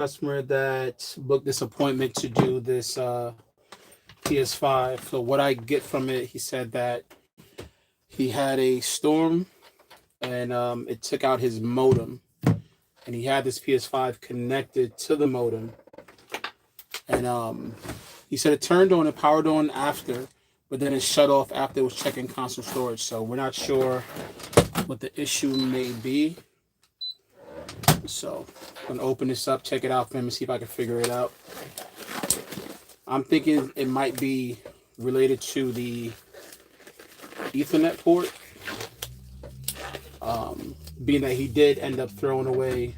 customer that booked this appointment to do this PS5. So what I get from it, he said that he had a storm and it took out his modem. And he had this PS5 connected to the modem. And he said it turned on and powered on after, but then it shut off after it was checking console storage. So we're not sure what the issue may be. So I'm gonna open this up, check it out for him and see if I can figure it out. I'm thinking it might be related to the Ethernet port. Being that he did end up throwing away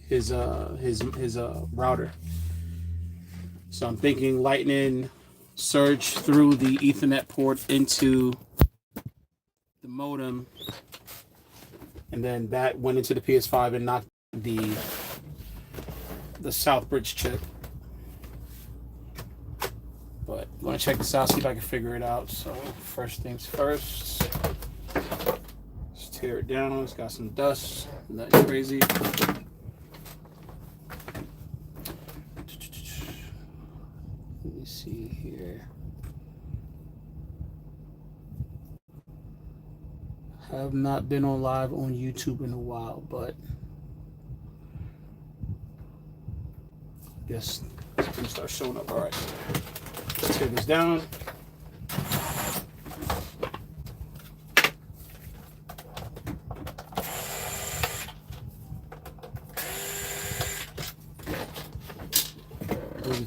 his router. So I'm thinking lightning surged through the Ethernet port into the modem, and then that went into the PS5 and knocked the South Bridge chip. But I'm gonna check this out, see if I can figure it out. So first things first, let's tear it down. It's got some dust, nothing crazy. Let me see here. Have not been on live on YouTube in a while, but I guess it's gonna start showing up. All right, let's tear this down.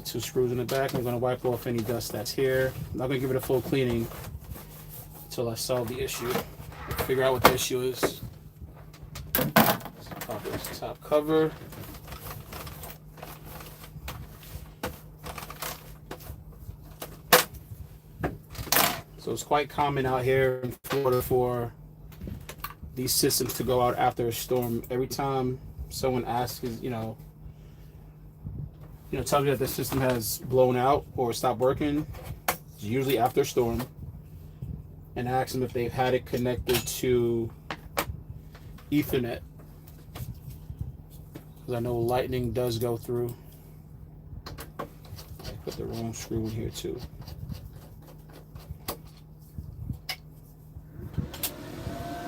Two screws in the back. I'm going to wipe off any dust that's here. I'm not going to give it a full cleaning until I solve the issue. Figure out what the issue is. Pop this top cover. So it's quite common out here in Florida for these systems to go out after a storm. Every time someone asks, tells me that the system has blown out or stopped working, it's usually after a storm, and I ask them if they've had it connected to Ethernet, because I know lightning does go through. I put the wrong screw in here too.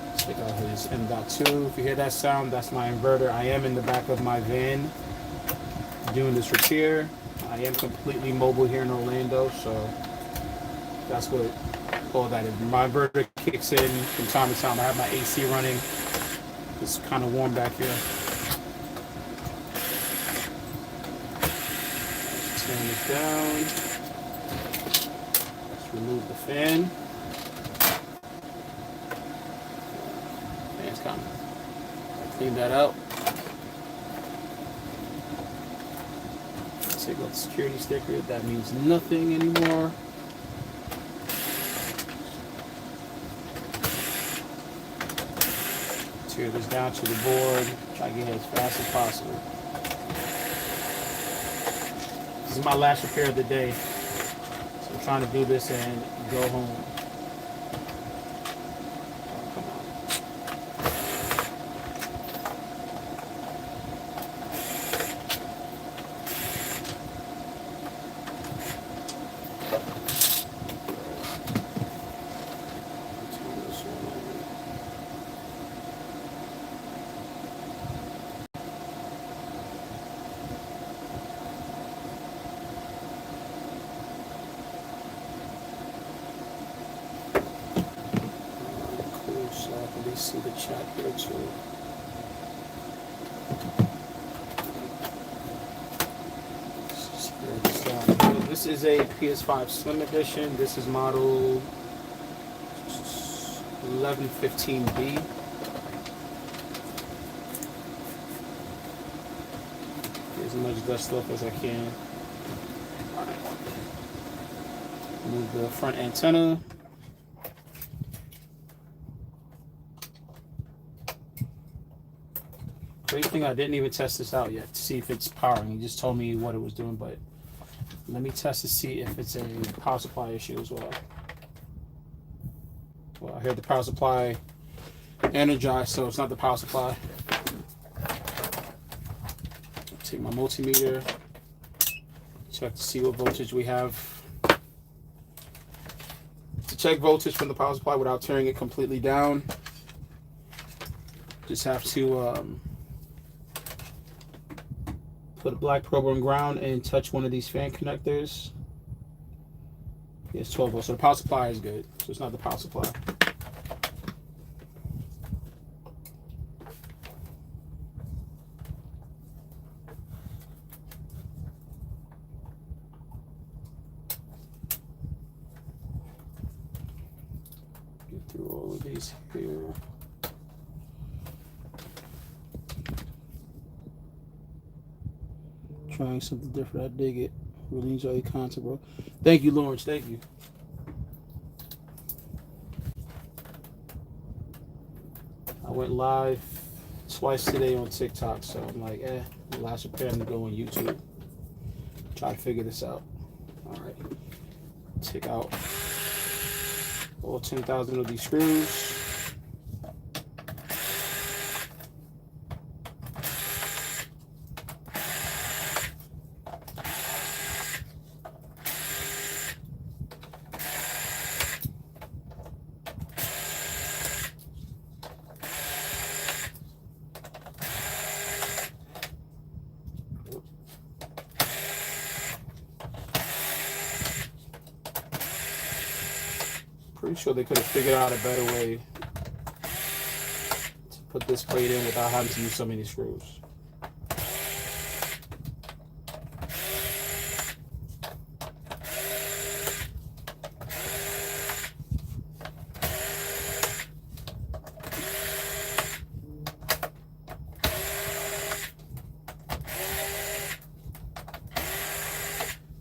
Let's take out his M.2. If you hear that sound, that's my inverter. I am in the back of my van doing this repair. I am completely mobile here in Orlando, so that's what all that is. My inverter kicks in from time to time. I have my AC running. It's kind of warm back here. Let's turn this down. Let's remove the fan. Fan's coming. Clean that out. Take out the security sticker. That means nothing anymore. Tear this down to the board. Try to get it as fast as possible. This is my last repair of the day, so I'm trying to do this and go home. See the chat here too. This is a PS5 Slim Edition. This is model 1115B. Get as much dust off as I can. All right. Move the front antenna. Great thing, I didn't even test this out yet to see if it's powering. He just told me what it was doing, but let me test to see if it's a power supply issue as well. Well, I heard the power supply energized, so it's not the power supply. take my multimeter, check to see what voltage we have. To check voltage from the power supply without turning it completely down, just have to put a black probe on ground and touch one of these fan connectors. It's 12 volts, so the power supply is good. So it's not the power supply. Get through all of these here. Trying something different. I dig it. Really enjoy your content, bro. Thank you, Lawrence. Thank you. I went live twice today on TikTok, so I'm like, last repair, I'm gonna go on YouTube. Try to figure this out. All right. Take out all 10,000 of these screws. Pretty sure they could have figured out a better way to put this plate in without having to use so many screws.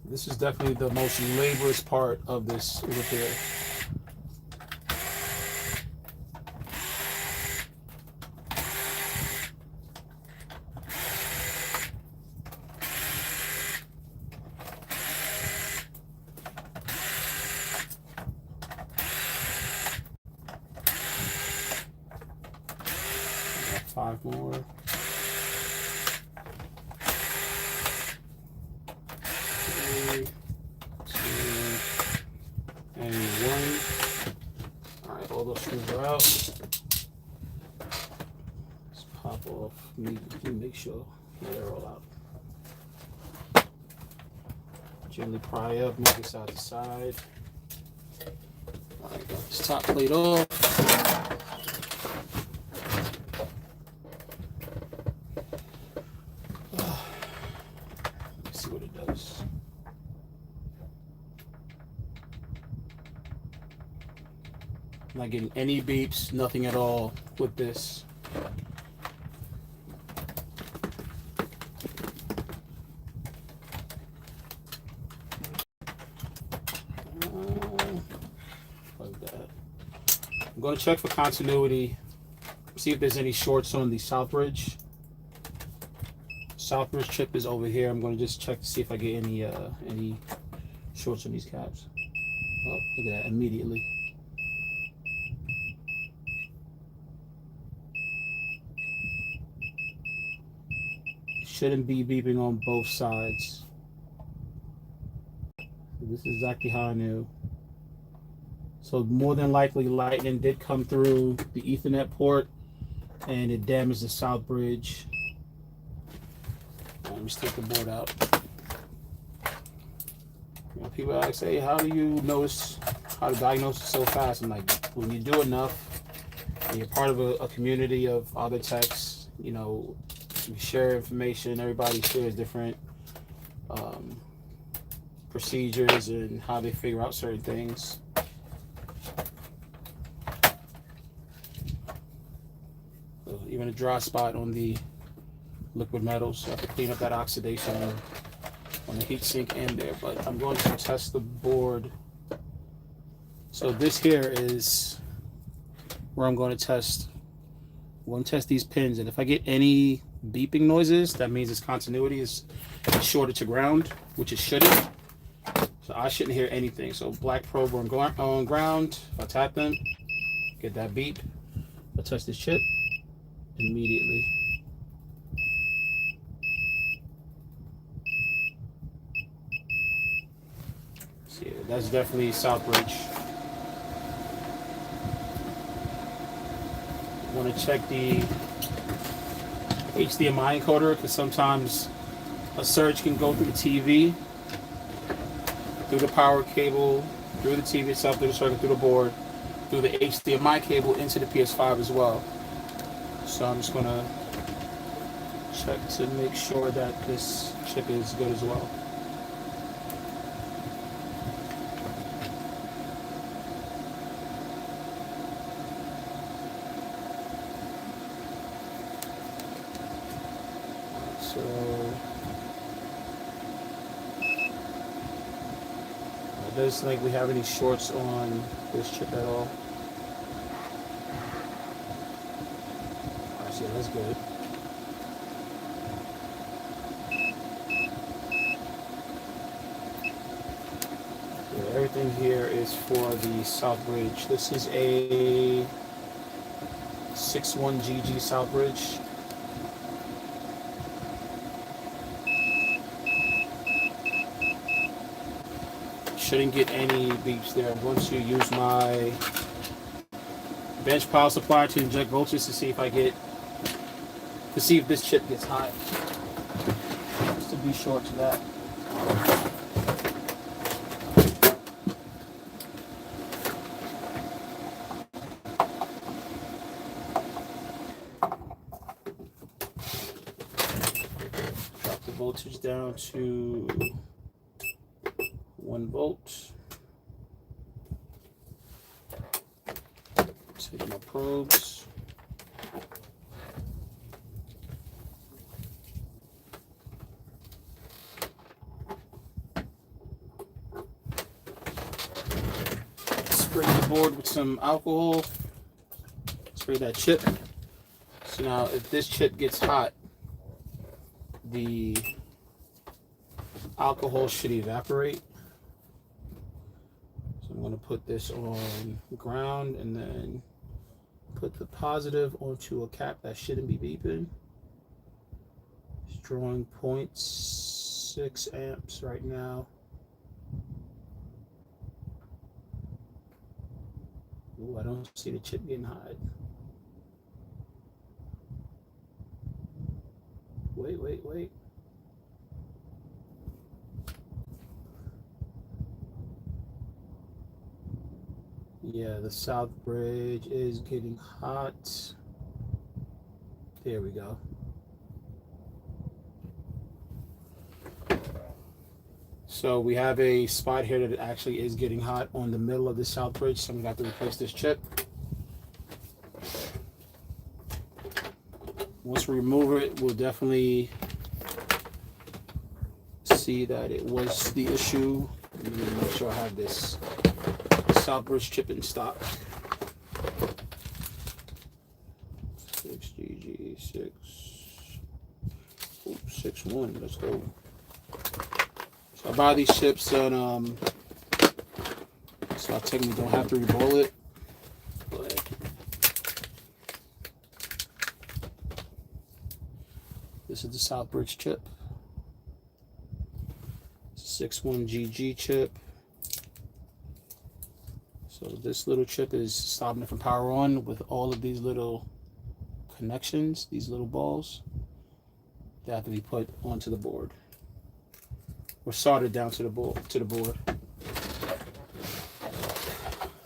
This is definitely the most laborious part of this repair. Five more. Three, two, and one. All right, all those screws are out. Let's pop off. Make sure they're all out. Gently pry up, move it side to side. All right, got this top plate off. I'm not getting any beeps, nothing at all with this. Like that. I'm going to check for continuity, see if there's any shorts on the Southbridge. Southbridge chip is over here. I'm going to just check to see if I get any shorts on these caps. Oh, look at that, immediately. Shouldn't be beeping on both sides. This is exactly how I knew. So more than likely lightning did come through the Ethernet port and it damaged the Southbridge. Let me just take the board out. You know, people ask, hey, how do you notice how to diagnose it so fast? I'm like, when you do enough and you're part of a community of other techs, you know, we share information, everybody shares different procedures and how they figure out certain things. So even a dry spot on the liquid metals, so I have to clean up that oxidation on the heat sink in there. But I'm going to test the board. So this here is where I'm going to test. I'm going to test these pins, and if I get any beeping noises, that means its continuity is shorted to ground, which it shouldn't. So I shouldn't hear anything. So black probe on ground. If I tap them, get that beep. If I touch this chip, immediately. that's definitely Southbridge. Want to check the HDMI encoder because sometimes a surge can go through the TV, through the power cable, through the TV itself, through the circuit, through the board, through the HDMI cable into the PS5 as well. So I'm just gonna check to make sure that this chip is good as well. So it doesn't seem like we have any shorts on this chip at all. Actually, that's good. Yeah, everything here is for the Southbridge. This is a 61GG Southbridge. Shouldn't get any beeps there. I'm going to use my bench power supply to inject voltage to see if this chip gets hot. Just to be sure to that. Drop the voltage down to 1 volt. Take my probes. Spray the board with some alcohol. Spray that chip. So now if this chip gets hot, the alcohol should evaporate. I'm going to put this on ground and then put the positive onto a cap that shouldn't be beeping. It's drawing 0.6 amps right now. Ooh, I don't see the chip getting hot. Wait. Yeah, the Southbridge is getting hot. There we go. So we have a spot here that actually is getting hot on the middle of the Southbridge, so we have to replace this chip. Once we remove it, we'll definitely see that it was the issue. Let me make sure I have this Southbridge chip in stock. 6GG61. Let's go. So I buy these chips and so I technically don't have to re-roll it. But this is the Southbridge chip. It's a 61GG chip. So this little chip is stopping it from power on with all of these little connections, these little balls that have to be put onto the board or soldered down to the board.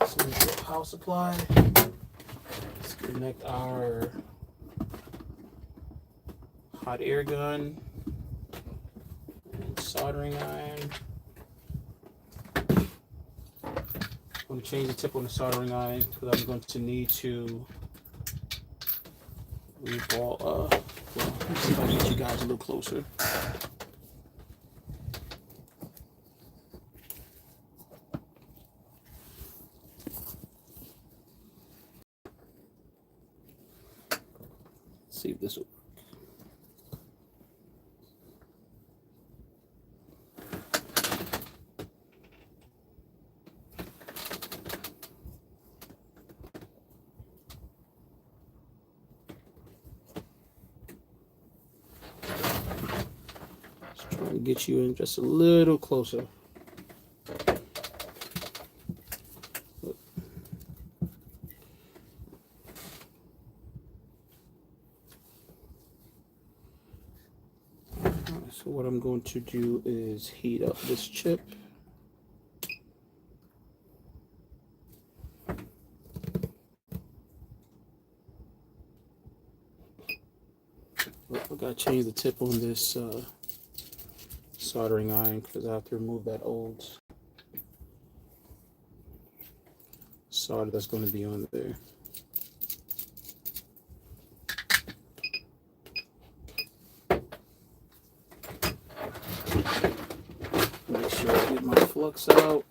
So we get power supply. Let's connect our hot air gun and soldering iron. I'm going to change the tip on the soldering iron because I'm going to need to re-ball. Well, let me see if I can get you guys a little closer. Let's see if this will work. Get you in just a little closer. I'm going to do is heat up this chip. I gotta change the tip on this soldering iron because I have to remove that old solder that's going to be on there. Make sure I get my flux out,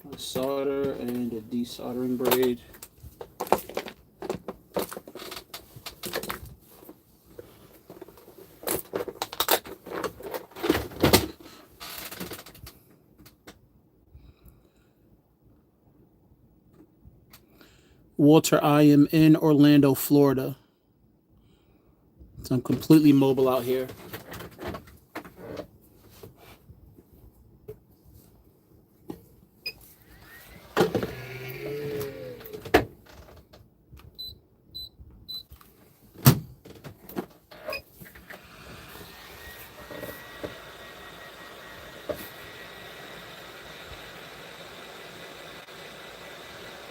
my solder, and a desoldering braid. Walter, I am in Orlando, Florida. So I'm completely mobile out here.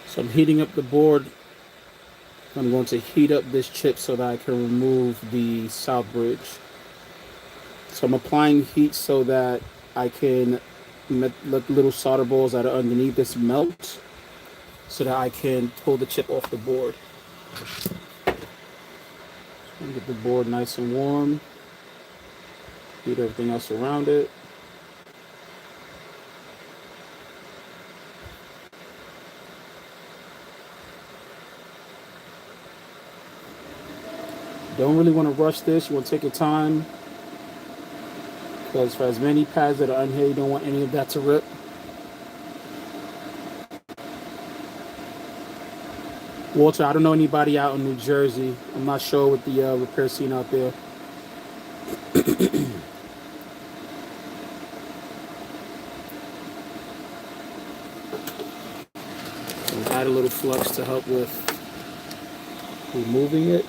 So I'm heating up the board. I'm going to heat up this chip so that I can remove the south bridge. So I'm applying heat so that I can let little solder balls that are underneath this melt so that I can pull the chip off the board. Get the board nice and warm. Heat everything else around it. Don't really want to rush this. You want to take your time. Because for as many pads that are on here, you don't want any of that to rip. Walter, I don't know anybody out in New Jersey. I'm not sure what the repair scene out there. Add a little flux to help with removing it.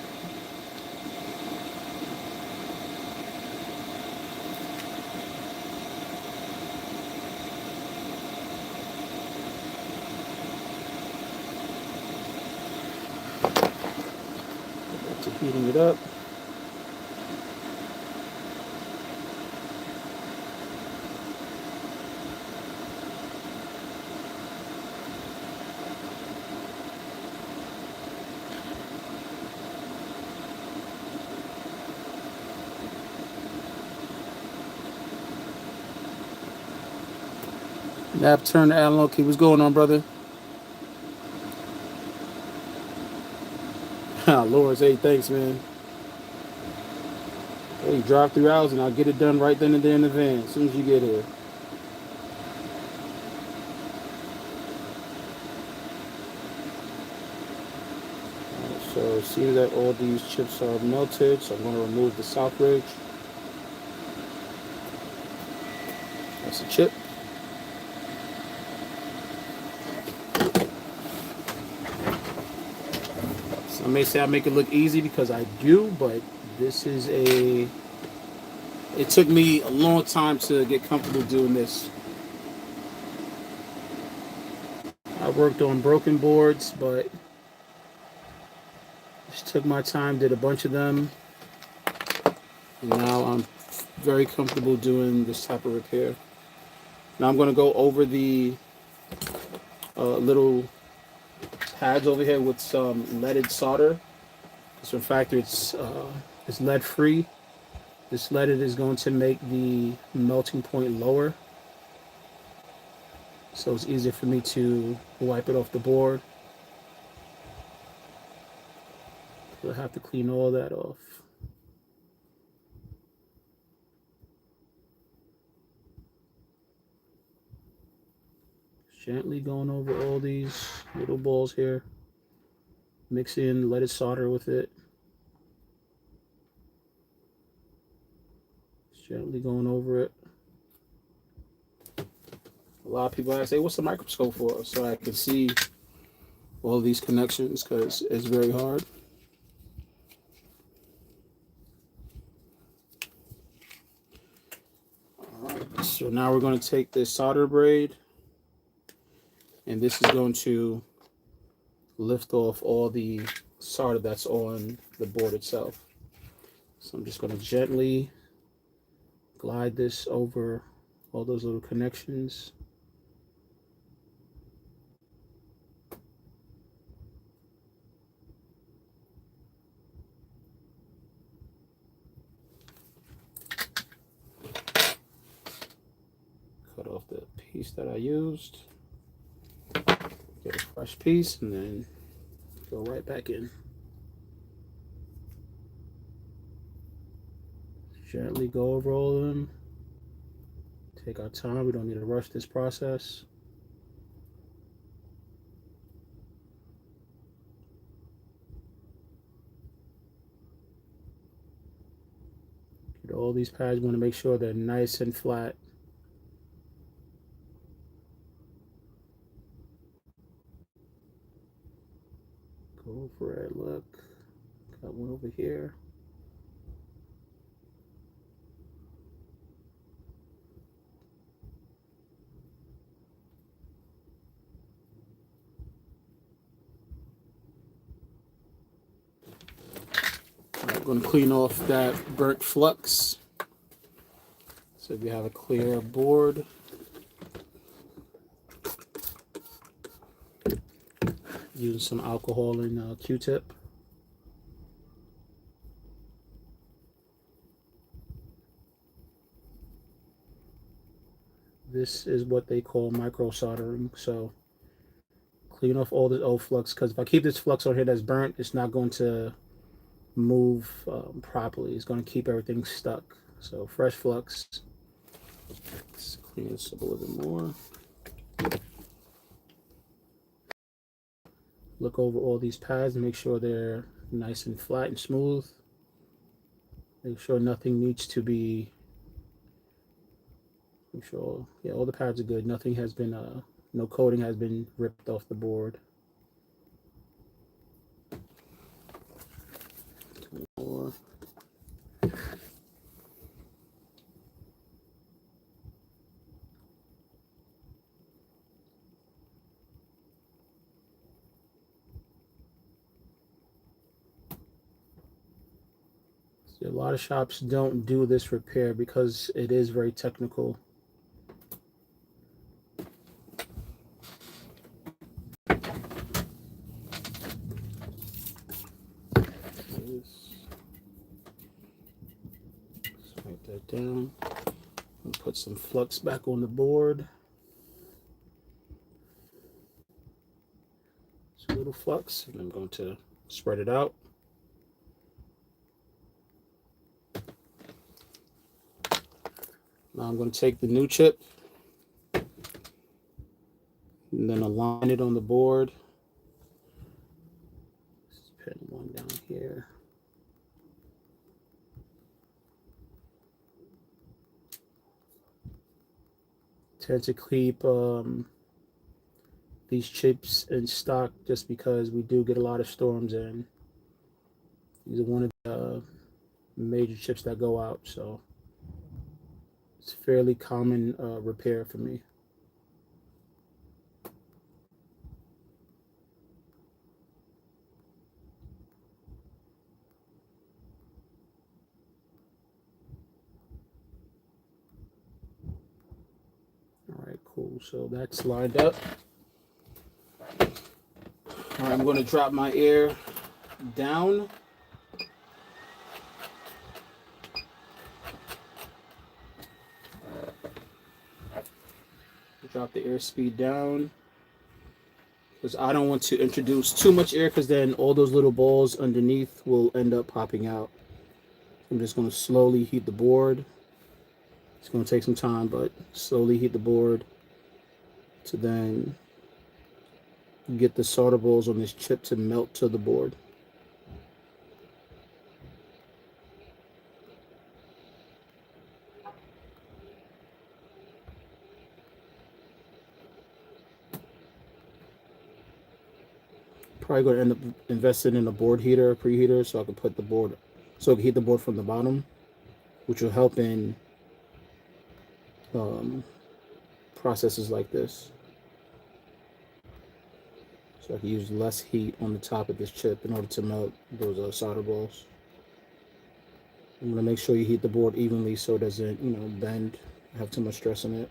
Back to heating it up. Nap Turner, Alan Loki, what's going on, brother? Lawrence, hey, thanks, man. Hey, drive 3 hours and I'll get it done right then and there in the van as soon as you get here. Right, so see that all these chips are melted, so I'm going to remove the south ridge. That's a chip. I may say I make it look easy because I do, but this is it took me a long time to get comfortable doing this. I worked on broken boards, but just took my time, did a bunch of them, and now I'm very comfortable doing this type of repair. Now I'm going to go over the little pads over here with some leaded solder. So in fact, it's lead free. This leaded is going to make the melting point lower, so it's easier for me to wipe it off the board. I'll have to clean all that off. Gently going over all these little balls here. Mix in leaded solder with it. Gently going over it. A lot of people ask, hey, what's the microscope for? So I can see all these connections because it's very hard. So now we're going to take this solder braid, and this is going to lift off all the solder that's on the board itself. So I'm just going to gently glide this over all those little connections. Cut off the piece that I used. Get a fresh piece and then go right back in. Gently go over all of them. Take our time. We don't need to rush this process. Get all these pads. You want to make sure they're nice and flat. Go over it. Look. Got one over here. I'm going to clean off that burnt flux. So if you have a clear board, use some alcohol and Q-tip. This is what they call micro soldering. So clean off all the old flux, because if I keep this flux on here that's burnt, it's not going to move properly. It's going to keep everything stuck. So fresh flux. Let's clean this up a little bit more. Look over all these pads and make sure they're nice and flat and smooth. Make sure nothing needs to be. Make sure, yeah, all the pads are good. Nothing has been, no coating has been ripped off the board. More. See, a lot of shops don't do this repair because it is very technical. Write that down. And put some flux back on the board. Just a little flux, and I'm going to spread it out. Now I'm going to take the new chip and then align it on the board. Just pin one down here. Tend to keep these chips in stock just because we do get a lot of storms in. These are one of the major chips that go out, so it's a fairly common repair for me. All right, cool. So that's lined up. All right, I'm going to drop my air down. Drop the airspeed down because I don't want to introduce too much air, because then all those little balls underneath will end up popping out. I'm just going to slowly heat the board. It's going to take some time, but slowly heat the board to then get the solder balls on this chip to melt to the board. Probably going to end up investing in a board heater, preheater, so I can put the board, so I can heat the board from the bottom, which will help in um, processes like this. So I can use less heat on the top of this chip in order to melt those solder balls. I'm gonna make sure you heat the board evenly so it doesn't, bend, have too much stress in it.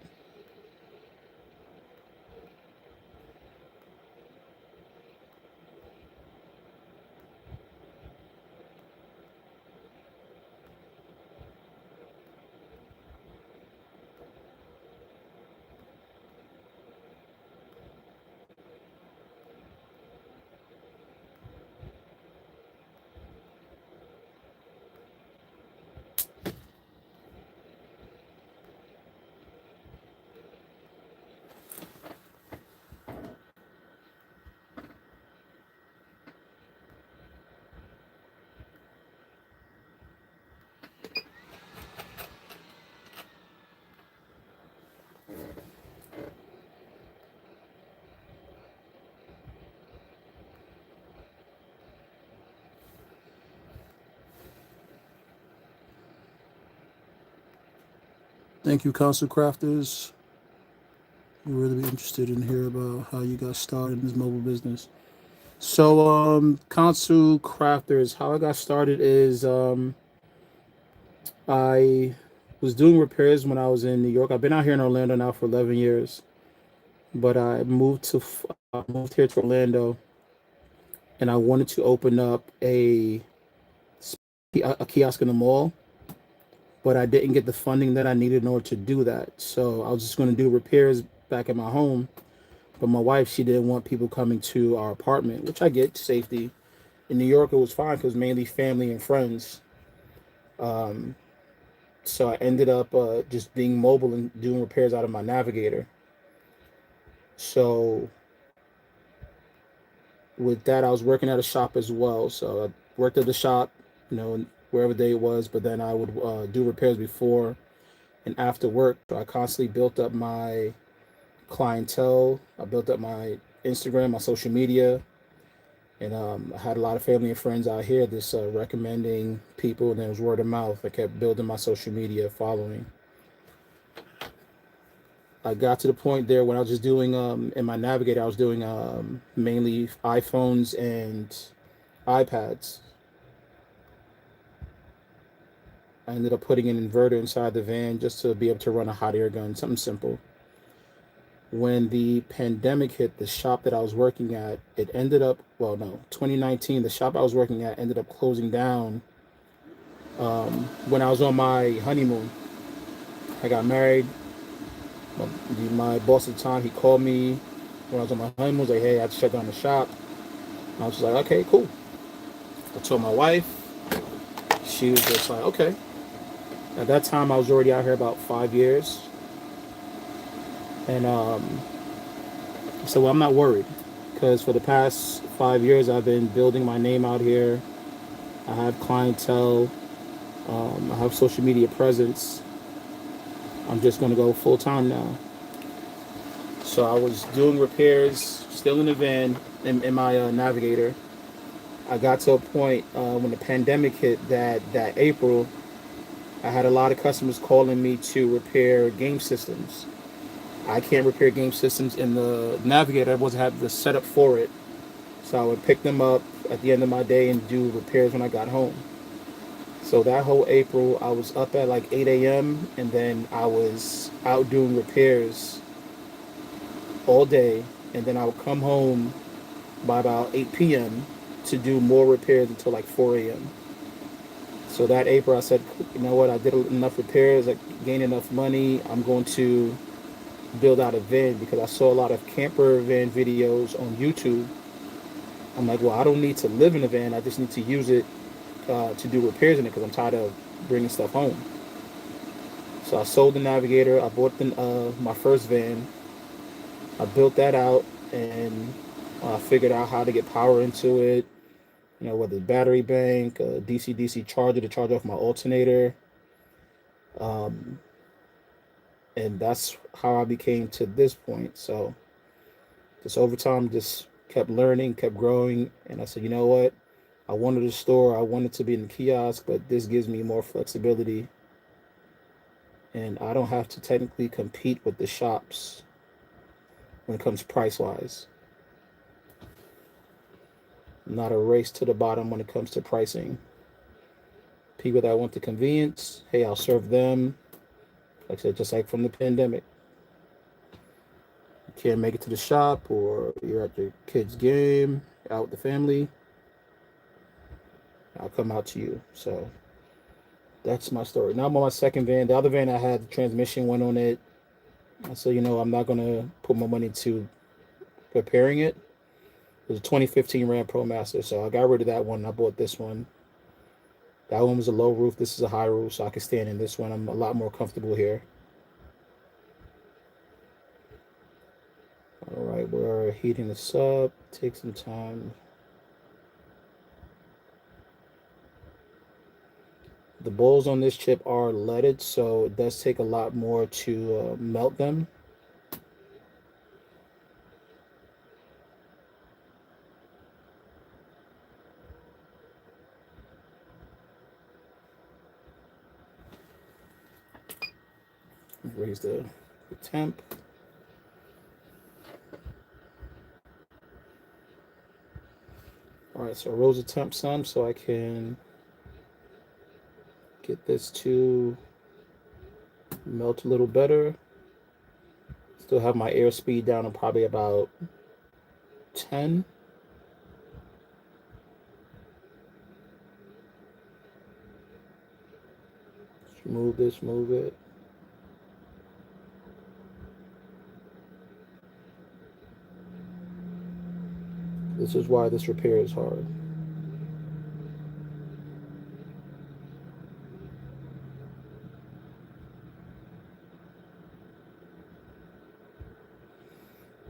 Thank you, console crafters. We're really interested in hear about how you got started in this mobile business. So, console crafters, how I got started is I was doing repairs when I was in New York. I've been out here in Orlando now for 11 years, but I moved here to Orlando, and I wanted to open up a kiosk in the mall, but I didn't get the funding that I needed in order to do that. So I was just going to do repairs back at my home. But my wife, she didn't want people coming to our apartment, which I get, safety. In New York, it was fine because it was mainly family and friends. Um, so I ended up just being mobile and doing repairs out of my Navigator. So with that, I was working at a shop as well. So I worked at the shop, wherever day it was, but then I would do repairs before and after work. So I constantly built up my clientele. I built up my Instagram, my social media, and I had a lot of family and friends out here just recommending people, and then it was word of mouth. I kept building my social media following. I got to the point there when I was just doing in my Navigator, I was doing mainly iPhones and iPads. I ended up putting an inverter inside the van just to be able to run a hot air gun, something simple. When the pandemic hit, the shop that I was working at, it ended up, well, no, 2019, the shop I was working at ended up closing down when I was on my honeymoon. I got married. My boss at the time, he called me when I was on my honeymoon. He was like, hey, I had to shut down the shop. And I was just like, okay, cool. I told my wife. She was just like, okay. At that time, I was already out here about 5 years. And I said, well, I'm not worried. Because for the past 5 years, I've been building my name out here. I have clientele. I have social media presence. I'm just going to go full time now. So I was doing repairs, still in the van, in my Navigator. I got to a point when the pandemic hit that April, I had a lot of customers calling me to repair game systems. I can't repair game systems in the Navigator. I wasn't have the setup for it. So I would pick them up at the end of my day and do repairs when I got home. So that whole April, I was up at like 8 a.m. and then I was out doing repairs all day. And then I would come home by about 8 p.m. to do more repairs until like 4 a.m. So that April, I said, you know what? I did enough repairs. I gained enough money. I'm going to build out a van because I saw a lot of camper van videos on YouTube. I'm like, well, I don't need to live in a van. I just need to use it to do repairs in it because I'm tired of bringing stuff home. So I sold the Navigator. I bought my first van. I built that out and figured out how to get power into it. Whether it's battery bank, a DC-DC charger to charge off my alternator. Um, and that's how I became to this point. So just over time, just kept learning, kept growing. And I said, you know what? I wanted a store. I wanted to be in the kiosk, but this gives me more flexibility. and I don't have to technically compete with the shops when it comes price wise. Not a race to the bottom when it comes to pricing. People that want the convenience, hey, I'll serve them. Like I said, just like from the pandemic. You can't make it to the shop, or you're at your kid's game, out with the family, I'll come out to you. So that's my story. Now I'm on my second van. The other van I had, the transmission went on it. So, I'm not going to put my money to repairing it. It was a 2015 Ram ProMaster, so I got rid of that one. I bought this one. That one was a low roof. This is a high roof, so I can stand in this one. I'm a lot more comfortable here. All right, we're heating this up. Take some time. The bowls on this chip are leaded, so it does take a lot more to melt them. Raise the temp. All right, so raise the temp some so I can get this to melt a little better. Still have my airspeed down to probably about 10. Just move this, move it. This is why this repair is hard.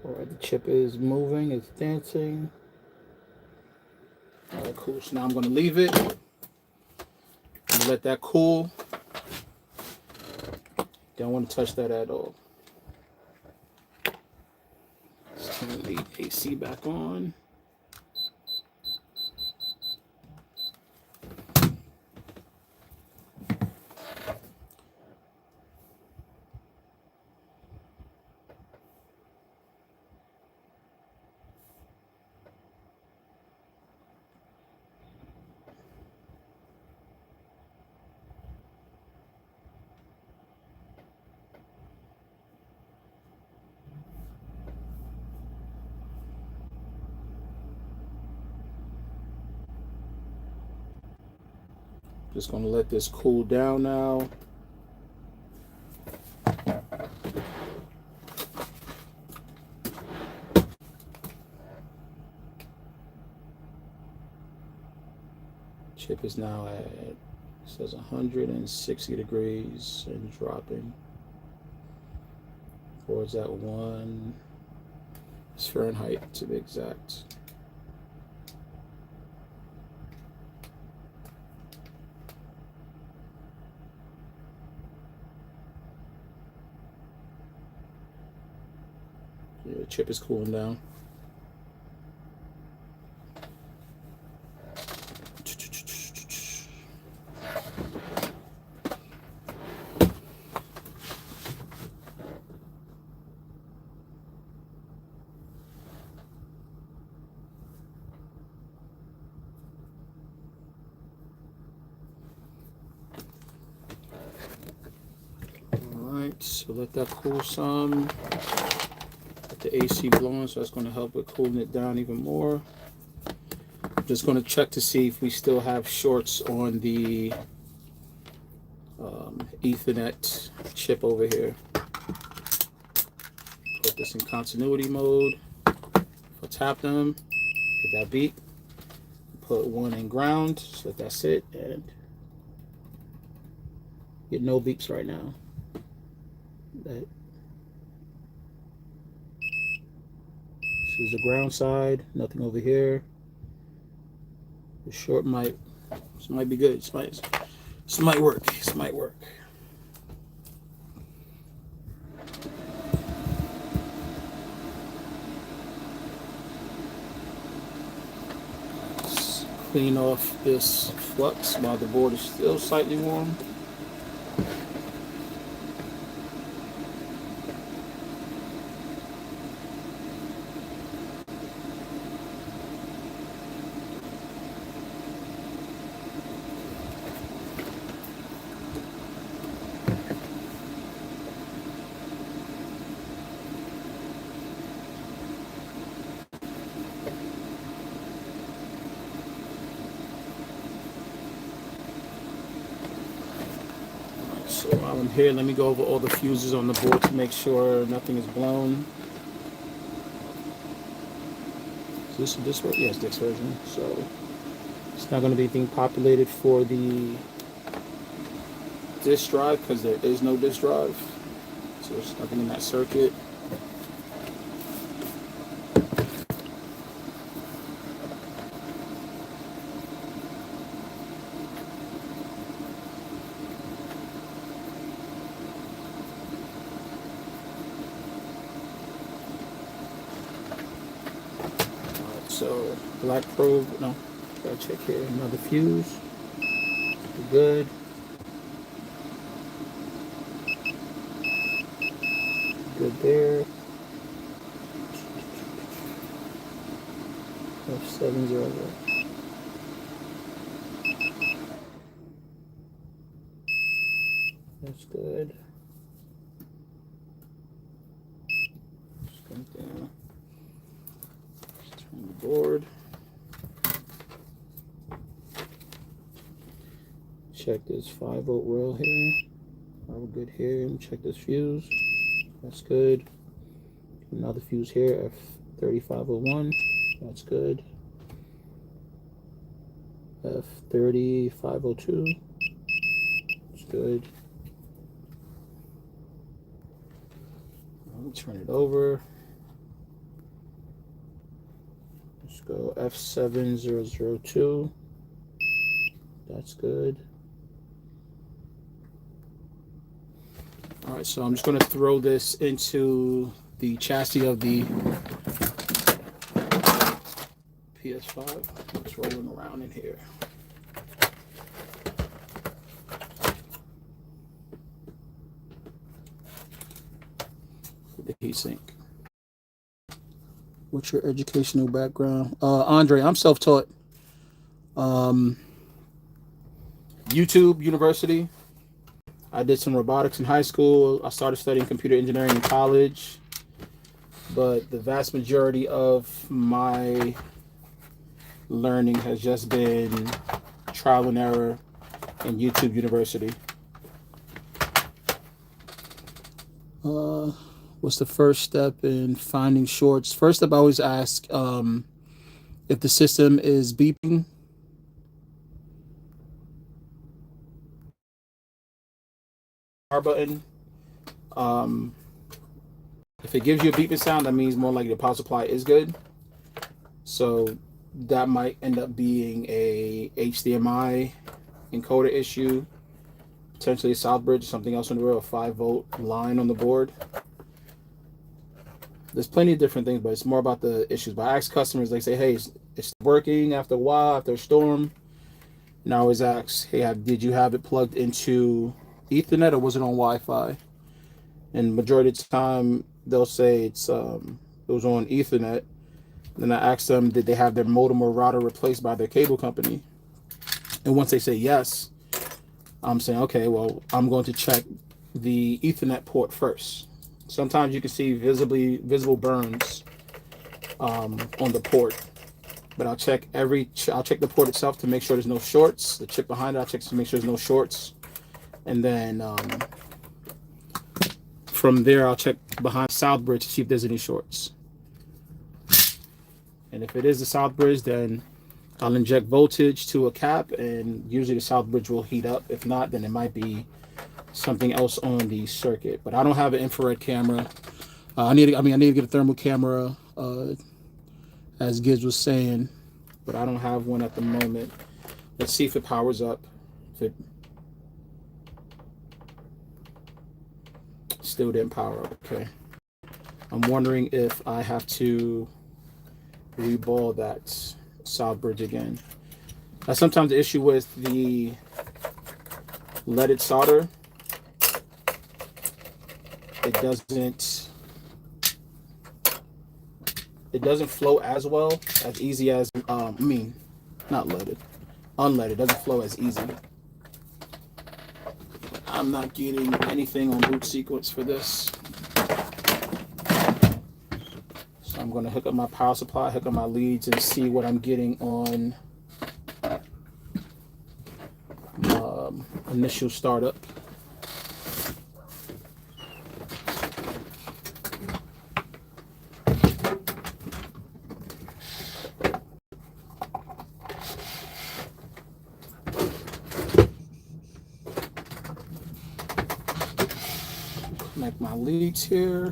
All right, the chip is moving, it's dancing. All right, cool. So now I'm going to leave it and let that cool. Don't want to touch that at all. Let's turn the AC back on. Just going to let this cool down now. Chip is now at, it says 160 degrees and dropping. Towards that 1 Fahrenheit to be exact. Yeah, the chip is cooling down. Alright, so let that cool some. The AC blowing, so that's going to help with cooling it down even more. I'm just going to check to see if we still have shorts on the Ethernet chip over here. Put this in continuity mode. I'll tap them, get that beep. Put one in ground, so that's it, and get no beeps right now. That this is the ground side, nothing over here. The short this might be good. This might work. This might work. Let's clean off this flux while the board is still slightly warm. While I'm here, let me go over all the fuses on the board to make sure nothing is blown. Is this version? Yes, this version. So it's not going to be anything populated for the disk drive because there is no disk drive. So there's nothing in that circuit. So black probe, no, gotta check here. Another fuse. We're good. Good there. F700. That's good. Just come down. Turn the board. Check this 5-volt rail here. We're good here. Check this fuse. That's good. Another fuse here, F3501. That's good. F3502. That's good. I'll turn it over. Let's go F7002. That's good. All right, so I'm just going to throw this into the chassis of the PS5. It's rolling around in here. With the heatsink. What's your educational background? Andre, I'm self-taught. YouTube University. I did some robotics in high school. I started studying computer engineering in college. But the vast majority of my learning has just been trial and error in YouTube University. What's the first step in finding shorts? First step, I always ask if the system is beeping. Button. If it gives you a beeping sound, that means more likely the power supply is good. So that might end up being a HDMI encoder issue, potentially a south bridge, something else on the real, a 5-volt line on the board. There's plenty of different things, but it's more about the issues. But I ask customers, they say, hey, it's working after a while, after a storm. And I always ask, hey, did you have it plugged into Ethernet or was it on Wi-Fi? And majority of the time they'll say it was on Ethernet. Then I ask them, did they have their modem or router replaced by their cable company? And once they say yes, I'm saying, okay, well, I'm going to check the Ethernet port first. Sometimes you can see visible burns on the port, but I'll check the port itself to make sure there's no shorts. The chip behind it, I'll check to make sure there's no shorts. And then from there, I'll check behind the south bridge to see if there's any shorts. And if it is the south bridge, then I'll inject voltage to a cap, and usually the south bridge will heat up. If not, then it might be something else on the circuit. But I don't have an infrared camera. I need to get a thermal camera, as Gibbs was saying, but I don't have one at the moment. Let's see if it powers up. If it still didn't power up, okay. I'm wondering if I have to reball that south bridge again. That's sometimes the issue with the leaded solder. It doesn't flow as well, as easy as not leaded, unleaded. Doesn't flow as easy. I'm not getting anything on boot sequence for this. So I'm going to hook up my power supply, hook up my leads, and see what I'm getting on initial startup. Connect my leads here.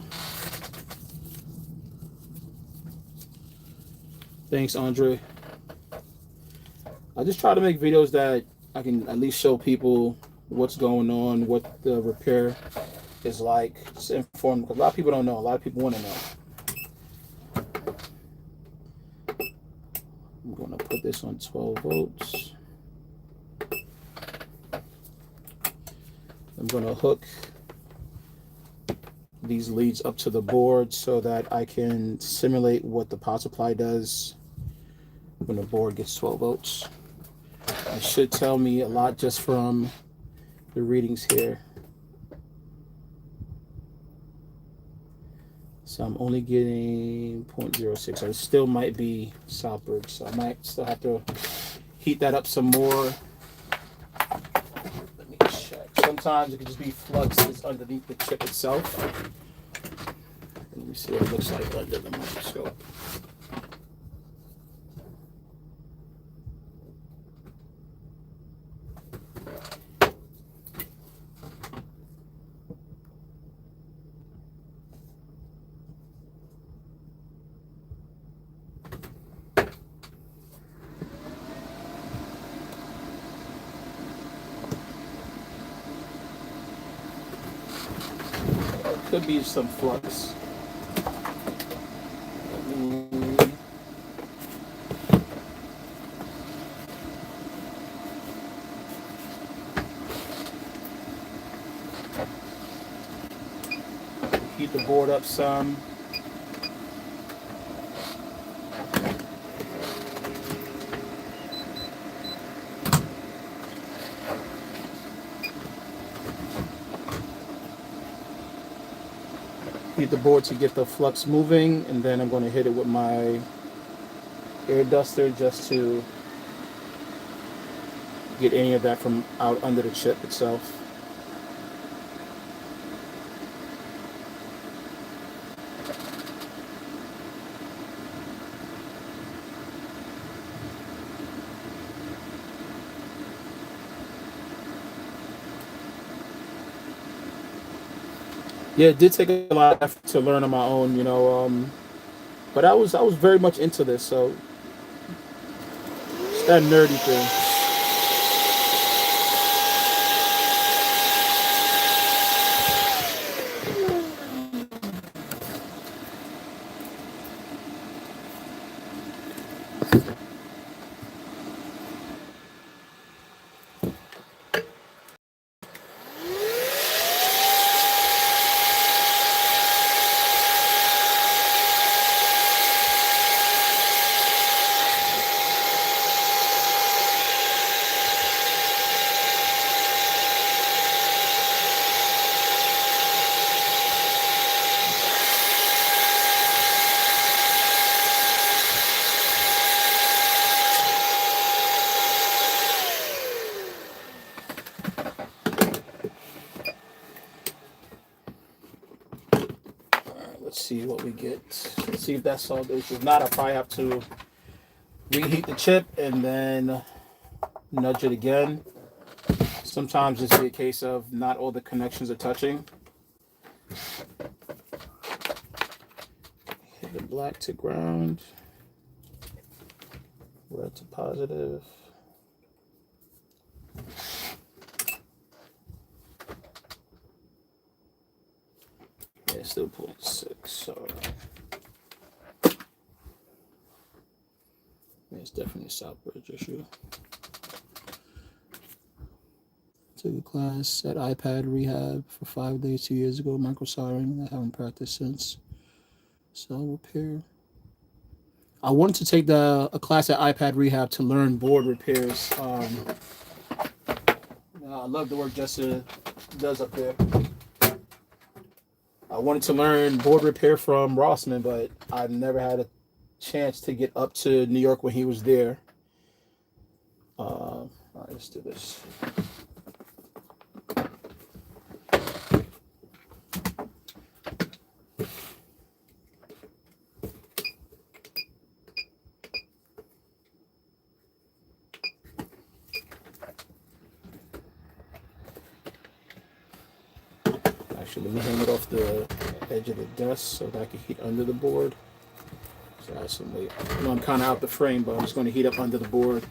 Thanks, Andre. I just try to make videos that I can at least show people what's going on, what the repair is like. Just inform, because a lot of people don't know. A lot of people want to know. I'm going to put this on 12 volts. I'm going to hook these leads up to the board so that I can simulate what the power supply does when the board gets 12 volts. It should tell me a lot just from the readings here. So I'm only getting 0.06. I still might be Southbridge, so I might still have to heat that up some more. Let me check. Sometimes it could just be flux that's underneath the chip itself. Let me see what it looks like under the microscope. Could be some flux. Heat the board up some. Heat the board to get the flux moving, and then I'm going to hit it with my air duster just to get any of that from out under the chip itself. Yeah, it did take a lot of effort to learn on my own, you know, but I was very much into this, so it's that nerdy thing. Let's see what we get. Let's see if that's solved the issue. If not, I'll probably have to reheat the chip and then nudge it again. Sometimes it's a case of not all the connections are touching. Hit the black to ground, red to positive. Yeah, still 0.6. So yeah, it's definitely a Southbridge issue. Took a class at iPad Rehab for 5 days 2 years ago, microsoldering. I haven't practiced since. Cell repair. I wanted to take a class at iPad Rehab to learn board repairs. I love the work Jessica does up there. I wanted to learn board repair from Rossman, but I've never had a chance to get up to New York when he was there. All right, let's do this. Actually, let me hang it off the edge of the desk so that I can heat under the board. So I have some weight. I know I'm kind of out the frame, but I'm just going to heat up under the board.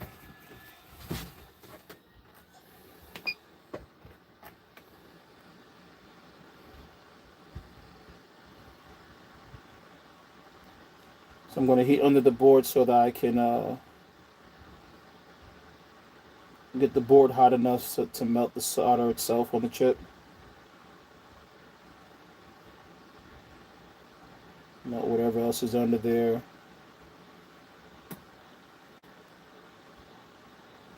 So I'm going to heat under the board so that I can get the board hot enough to melt the solder itself on the chip. Melt whatever else is under there.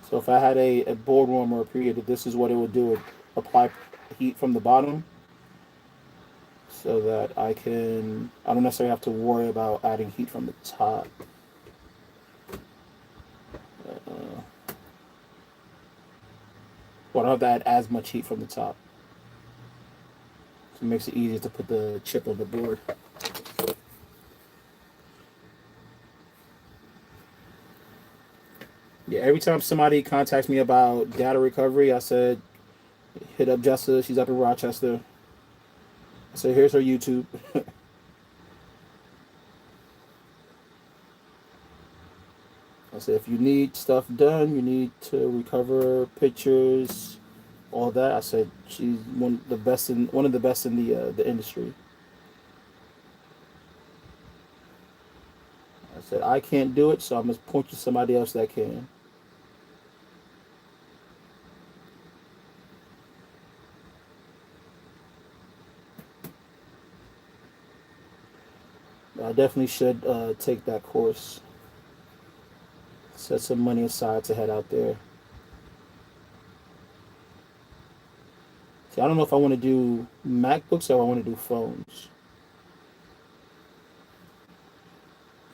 So if I had a board warmer preheated, this is what it would do. It would apply heat from the bottom so that I don't necessarily have to worry about adding heat from the top. Well, I don't have to add as much heat from the top. So it makes it easier to put the chip on the board. Yeah, every time somebody contacts me about data recovery, I said, hit up Jessa. She's up in Rochester. I said, here's her YouTube. I said, if you need stuff done, you need to recover pictures, all that. I said, she's one of the best in the industry. I said, I can't do it, so I'm gonna point you to somebody else that can. I definitely should take that course. Set some money aside to head out there. See, I don't know if I want to do MacBooks or I want to do phones.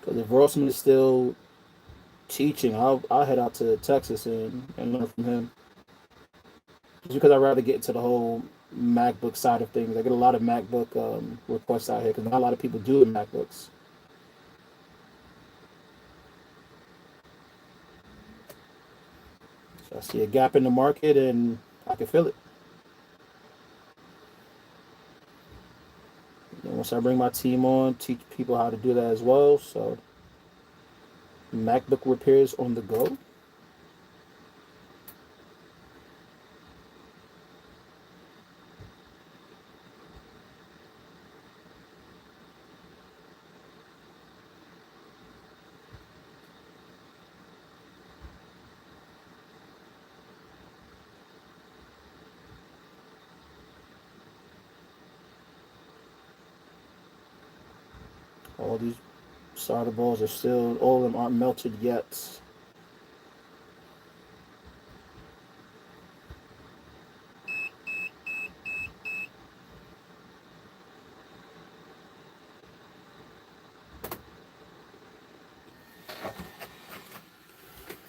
Because if Rossman is still teaching, I'll head out to Texas and learn from him. Just because I'd rather get into the whole MacBook side of things. I get a lot of MacBook requests out here because not a lot of people do MacBooks. So I see a gap in the market and I can feel it. And once I bring my team on, teach people how to do that as well. So MacBook repairs on the go. All these solder balls are still, all of them aren't melted yet.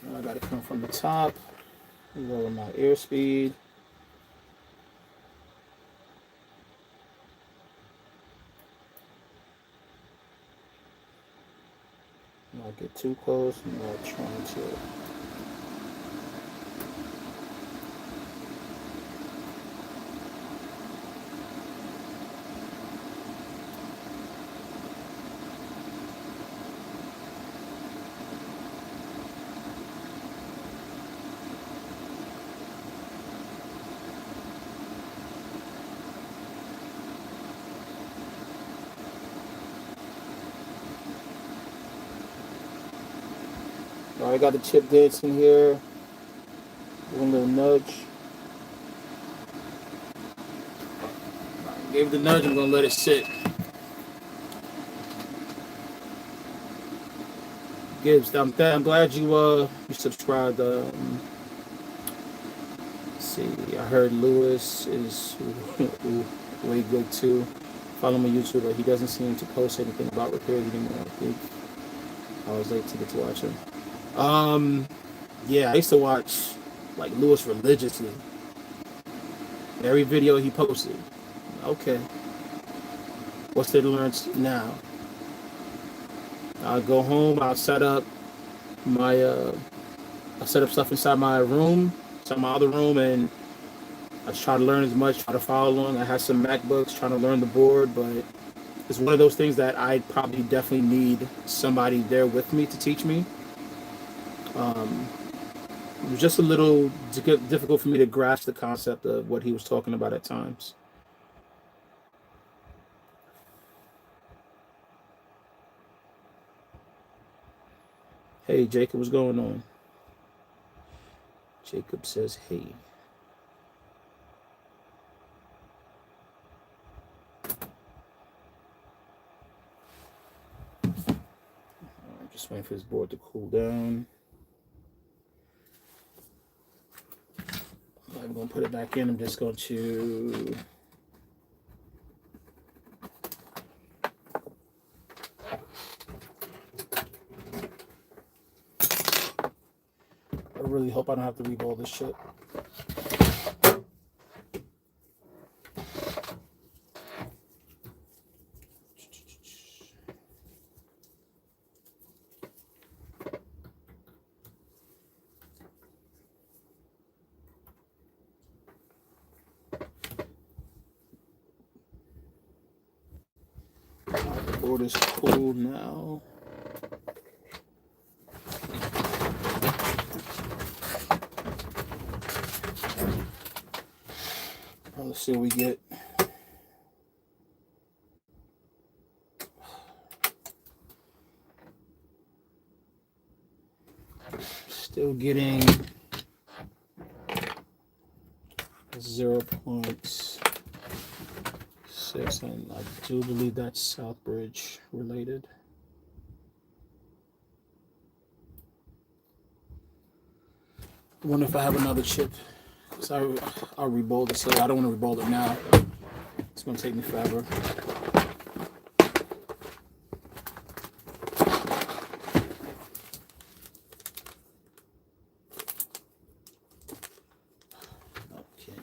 Now I gotta come from the top, lower my airspeed. Not get too close, I'm not trying to. I got the chip dancing here. Doing a little nudge. Gave the nudge, I'm gonna let it sit. Gibbs, I'm glad you subscribed. Let's see, I heard Lewis is way good too. Follow my YouTuber. He doesn't seem to post anything about repairs anymore. I think I was late to get to watch him. Yeah, I used to watch like Lewis religiously. Every video he posted. Okay. What's there to learn now? I'll go home, I'll set up stuff inside my room, inside my other room, and I try to learn as much, try to follow along. I have some MacBooks trying to learn the board, but it's one of those things that I probably definitely need somebody there with me to teach me. It was just a little difficult for me to grasp the concept of what he was talking about at times. Hey, Jacob, what's going on? Jacob says, hey. I'm just waiting for his board to cool down. I'm going to put it back in. I'm just going to... I really hope I don't have to rebuild this shit. The board is cool now. Let's see what we get. Still getting 0.6, and I do believe that's Southbridge related. I wonder if I have another chip. So I'll rebuild it. So I don't want to rebuild it now. It's going to take me forever. Okay.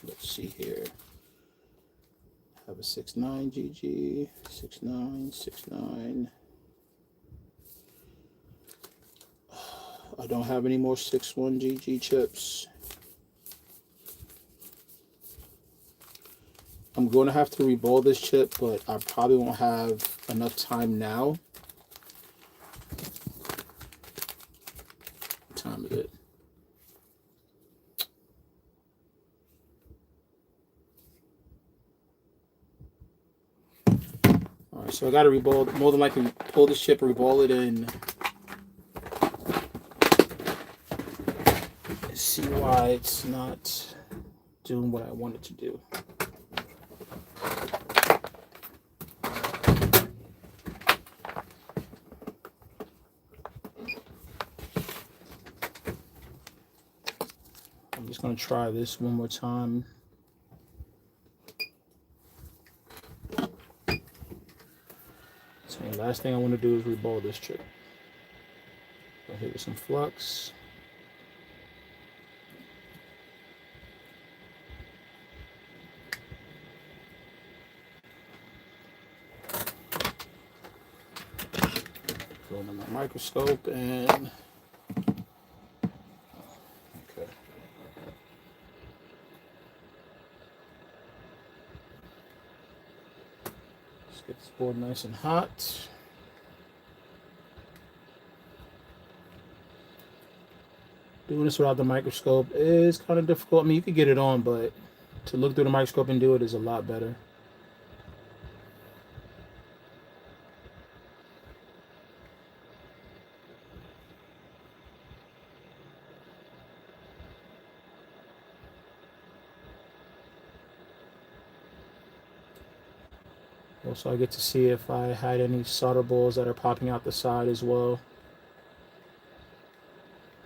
Let's see here. I have a 6.9 GG, 6.9, 6.9. I don't have any more 6.1 GG chips. I'm going to have to rebuild this chip, but I probably won't have enough time now. What time is it? Alright, so I got to rebuild. More than likely pull this chip and rebuild it and see why it's not doing what I want it to do. I'm just going to try this one more time. So the last thing I want to do is rebuild this chip. Go hit with some flux. Go into my microscope and get this board nice and hot. Doing this without the microscope is kind of difficult. I mean, you could get it on, but to look through the microscope and do it is a lot better. Also, I get to see if I had any solder balls that are popping out the side as well.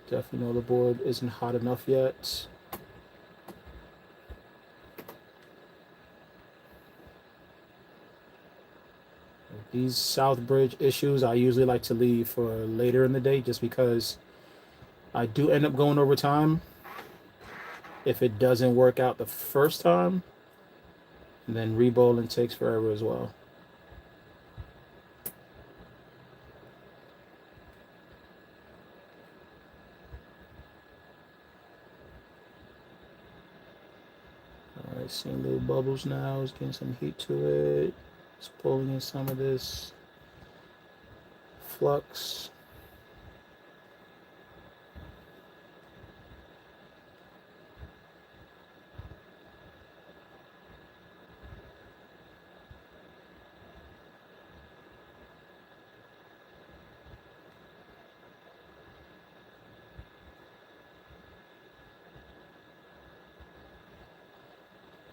Definitely know the board isn't hot enough yet. These Southbridge issues I usually like to leave for later in the day just because I do end up going over time if it doesn't work out the first time. And then rebowling takes forever as well. Alright, seeing little bubbles now. It's getting some heat to it. It's pulling in some of this flux.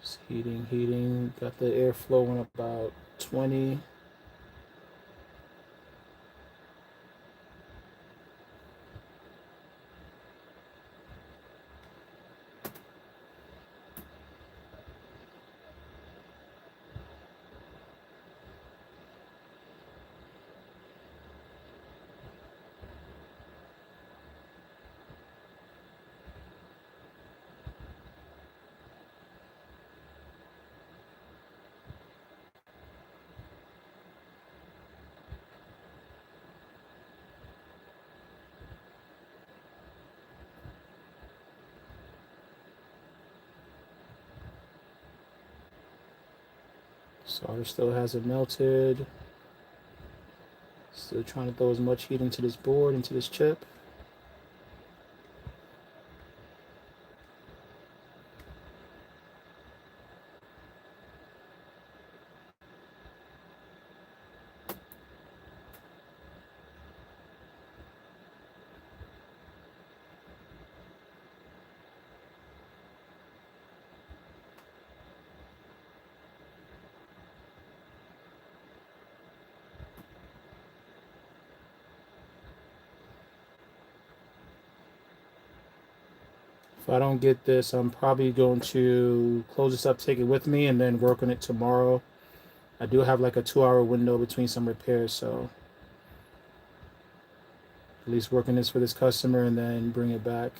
It's heating. Got the air flowing about 20. Solder still hasn't melted. Still trying to throw as much heat into this board, into this chip. If I don't get this, I'm probably going to close this up, take it with me, and then work on it tomorrow. I do have like a 2-hour window between some repairs, so at least working this for this customer and then bring it back.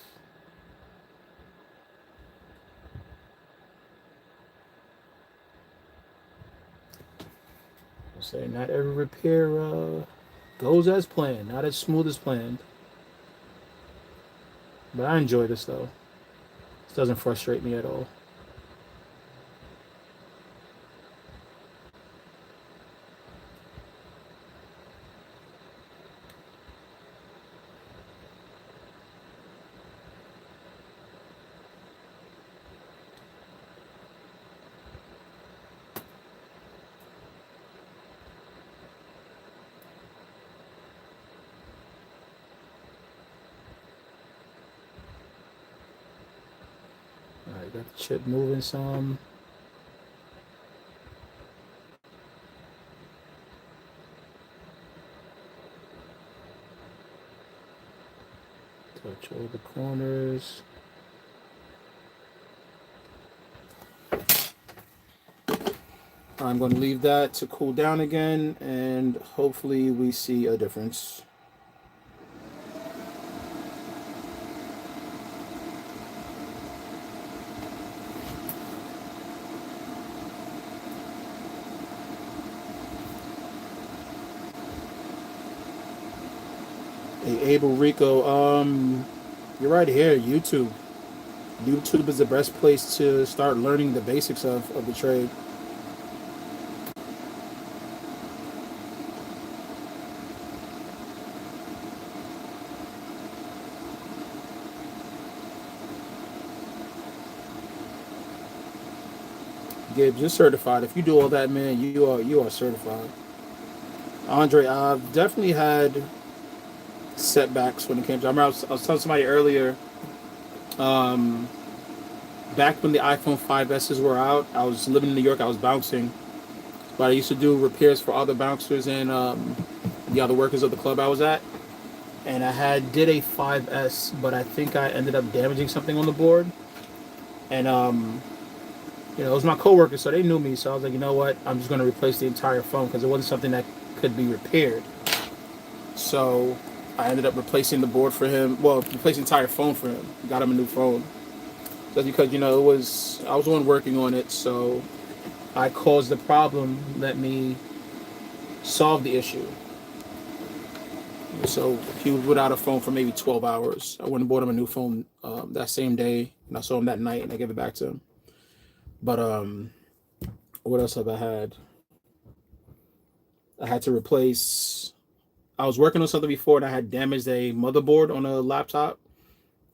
I'll say not every repair goes as planned, not as smooth as planned. But I enjoy this though. This doesn't frustrate me at all. Alright, got the chip moving some. Touch all the corners. I'm going to leave that to cool down again, and hopefully we see a difference. Hey, Abel Rico, you're right here, YouTube. YouTube is the best place to start learning the basics of the trade. Gibbs, you're certified. If you do all that, man, you are certified. Andre, I've definitely had setbacks when it came to. I remember I was telling somebody earlier. Back when the iPhone 5S's were out, I was living in New York. I was bouncing, but I used to do repairs for other bouncers and the other workers of the club I was at. And I did a 5S, but I think I ended up damaging something on the board. And it was my coworker, so they knew me. So I was like, you know what? I'm just going to replace the entire phone because it wasn't something that could be repaired. So I ended up replacing the board for him. Well, replacing the entire phone for him. Got him a new phone. That's because, I was the one working on it, so I caused the problem. Let me solve the issue. So he was without a phone for maybe 12 hours. I went and bought him a new phone that same day, and I saw him that night, and I gave it back to him. But what else have I had? I had to replace. I was working on something before, and I had damaged a motherboard on a laptop.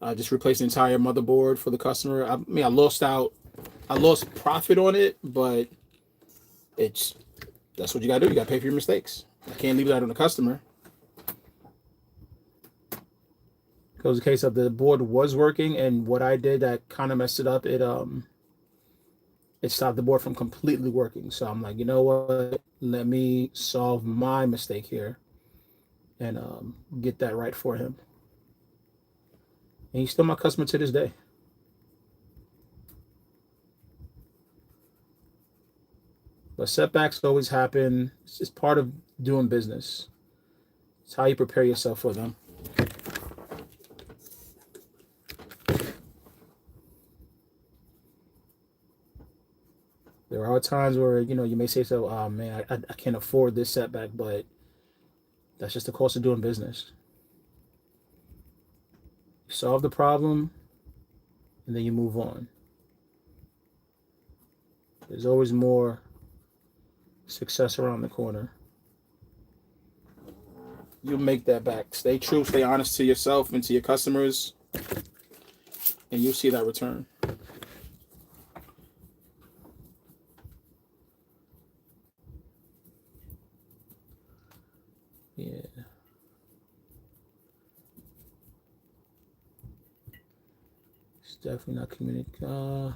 I just replaced the entire motherboard for the customer. I mean, I lost out. I lost profit on it, but it's that's what you gotta do. You gotta pay for your mistakes. I can't leave that on the customer. It was a case of the board was working, and what I did that kind of messed it up. It stopped the board from completely working. So I'm like, you know what? Let me solve my mistake here and get that right for him. And he's still my customer to this day. But setbacks always happen. It's just part of doing business. It's how you prepare yourself for them. There are times where you may say, "So, oh man, I can't afford this setback," but that's just the cost of doing business. You solve the problem, and then you move on. There's always more success around the corner. You'll make that back. Stay true, stay honest to yourself and to your customers, and you'll see that return. Yeah. It's definitely not communicating.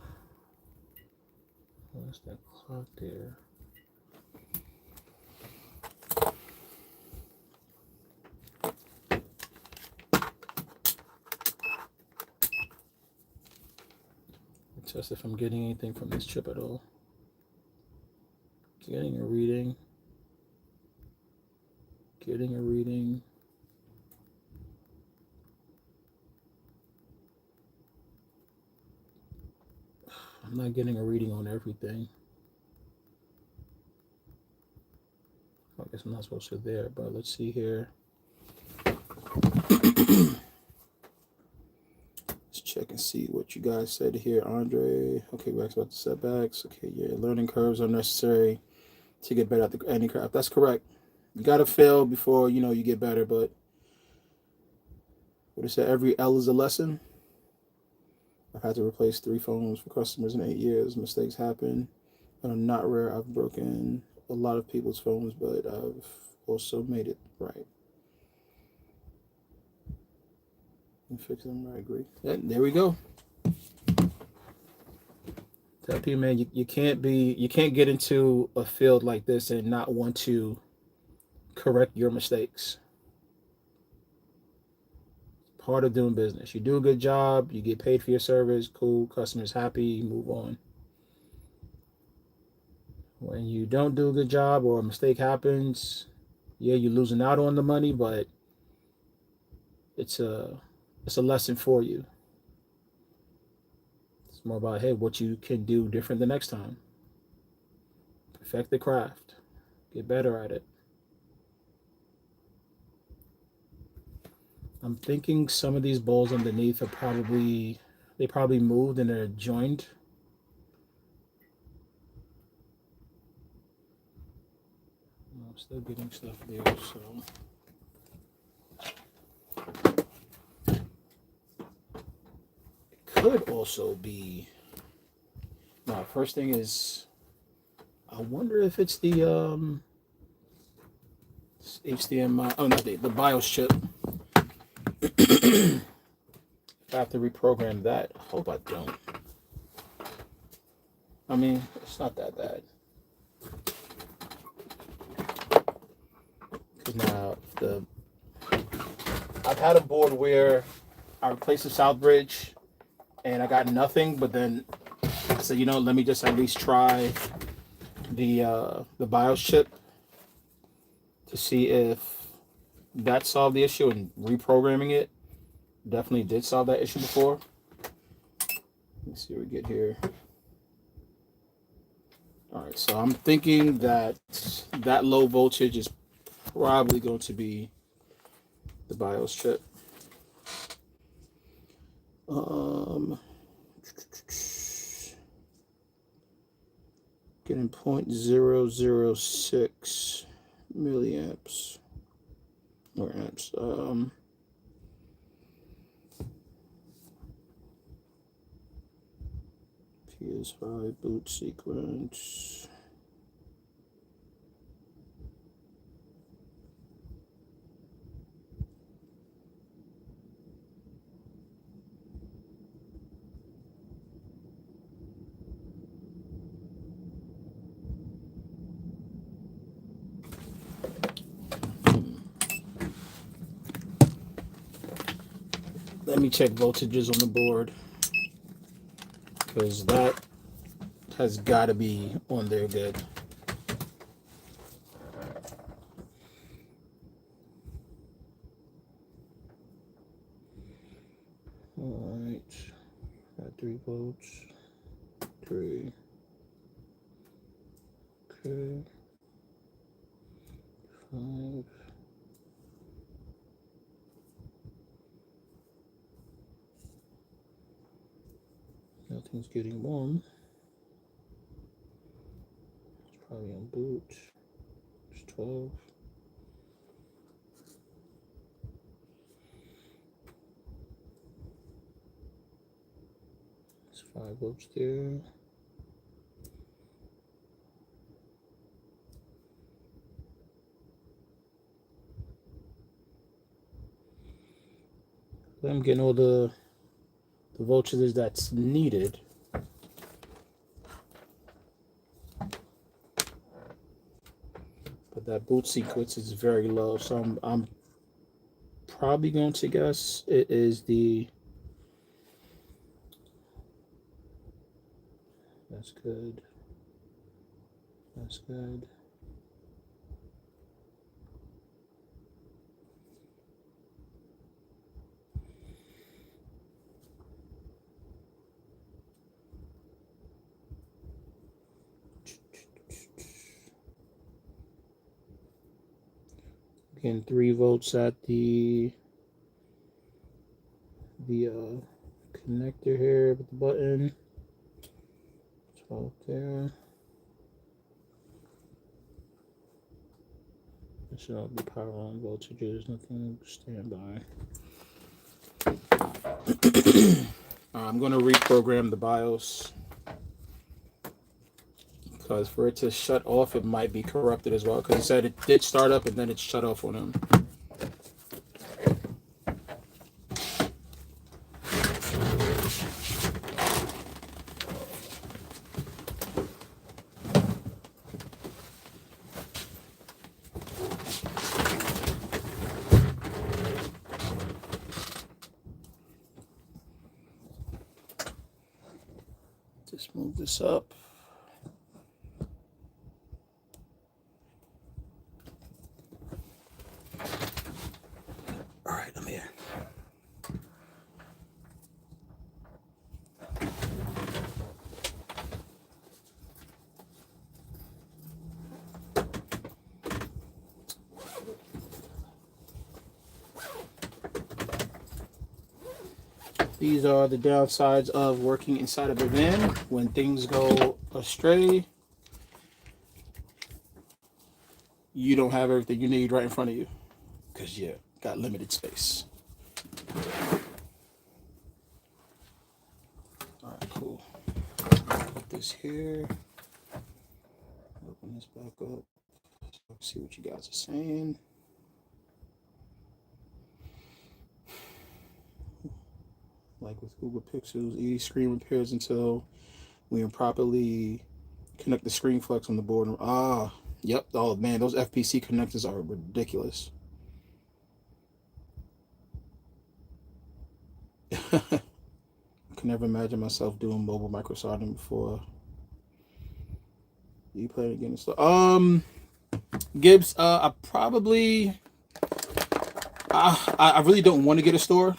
What's that clock there? Test if I'm getting anything from this chip at all. Getting a reading. Getting a reading. I'm not getting a reading on everything. I guess I'm not supposed to there, but let's see here. Let's check and see what you guys said here, Andre. Okay, we're about the setbacks. Okay, yeah, learning curves are necessary to get better at any craft. That's correct. You gotta fail before you get better. But what it said, every L is a lesson. I've had to replace 3 phones for customers in 8 years. Mistakes happen, and I'm not rare. I've broken a lot of people's phones, but I've also made it right. And fix them. I agree. Yeah, there we go. Tell people, man, you can't get into a field like this and not want to correct your mistakes. Part of doing business. You do a good job, you get paid for your service, cool, customers happy, you move on. When you don't do a good job or a mistake happens, yeah, you're losing out on the money, but it's a lesson for you. It's more about, hey, what you can do different the next time. Perfect the craft. Get better at it. I'm thinking some of these balls underneath they probably moved and they're joined. I'm still getting stuff there, so it could also be. No, first thing is, I wonder if it's the HDMI. Oh, not the BIOS chip. I have to reprogram that. I hope I don't. I mean, it's not that bad. Because now I've had a board where I replaced the South Bridge and I got nothing, but then I said, let me just at least try the BIOS chip to see if that solved the issue, and reprogramming it definitely did solve that issue before. Let's see what we get here. All right, so I'm thinking that low voltage is probably going to be the BIOS chip. Getting 0.006 milliamps or amps. PS5 boot sequence. Let me check voltages on the board, because that has got to be on there good. All right, got 3 volts, 3. Okay, 5. Nothing's getting warm. It's probably on boot. It's 12. It's 5 volts there. I'm getting all the voltages that's needed. But that boot sequence is very low, so I'm probably going to guess it is the. That's good. That's good. Again, 3 volts at the connector here with the button. 12 there. That should all be power on voltages, nothing standby. I'm going to reprogram the BIOS, because for it to shut off, it might be corrupted as well, because it said it did start up and then it shut off on him. Just move this up. All right, I'm here. These are the downsides of working inside of a van. When things go astray, you don't have everything you need right in front of you, because you got limited space. All right, cool. Put this here. Open this back up. So see what you guys are saying. Like with Google Pixels, easy screen repairs until we improperly connect the screen flex on the board. Yep. Oh man, those FPC connectors are ridiculous. I can never imagine myself doing mobile micro soldering before. You play again? Gibbs, I really don't want to get a store,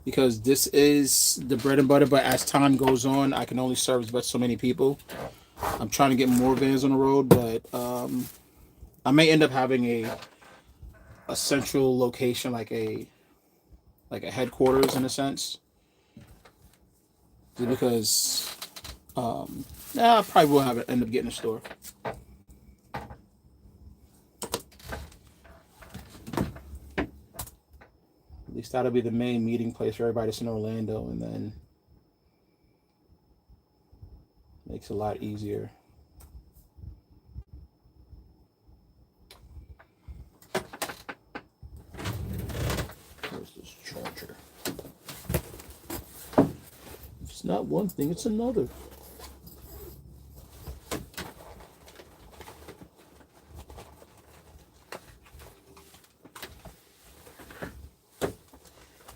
because this is the bread and butter, but as time goes on, I can only service but so many people. I'm trying to get more vans on the road, but I may end up having a central location, like a headquarters in a sense, just because Nah, I probably will have it end up getting a store. At least that'll be the main meeting place for everybody that's in Orlando, and then makes it a lot easier. Where's this charger? If it's not one thing, it's another.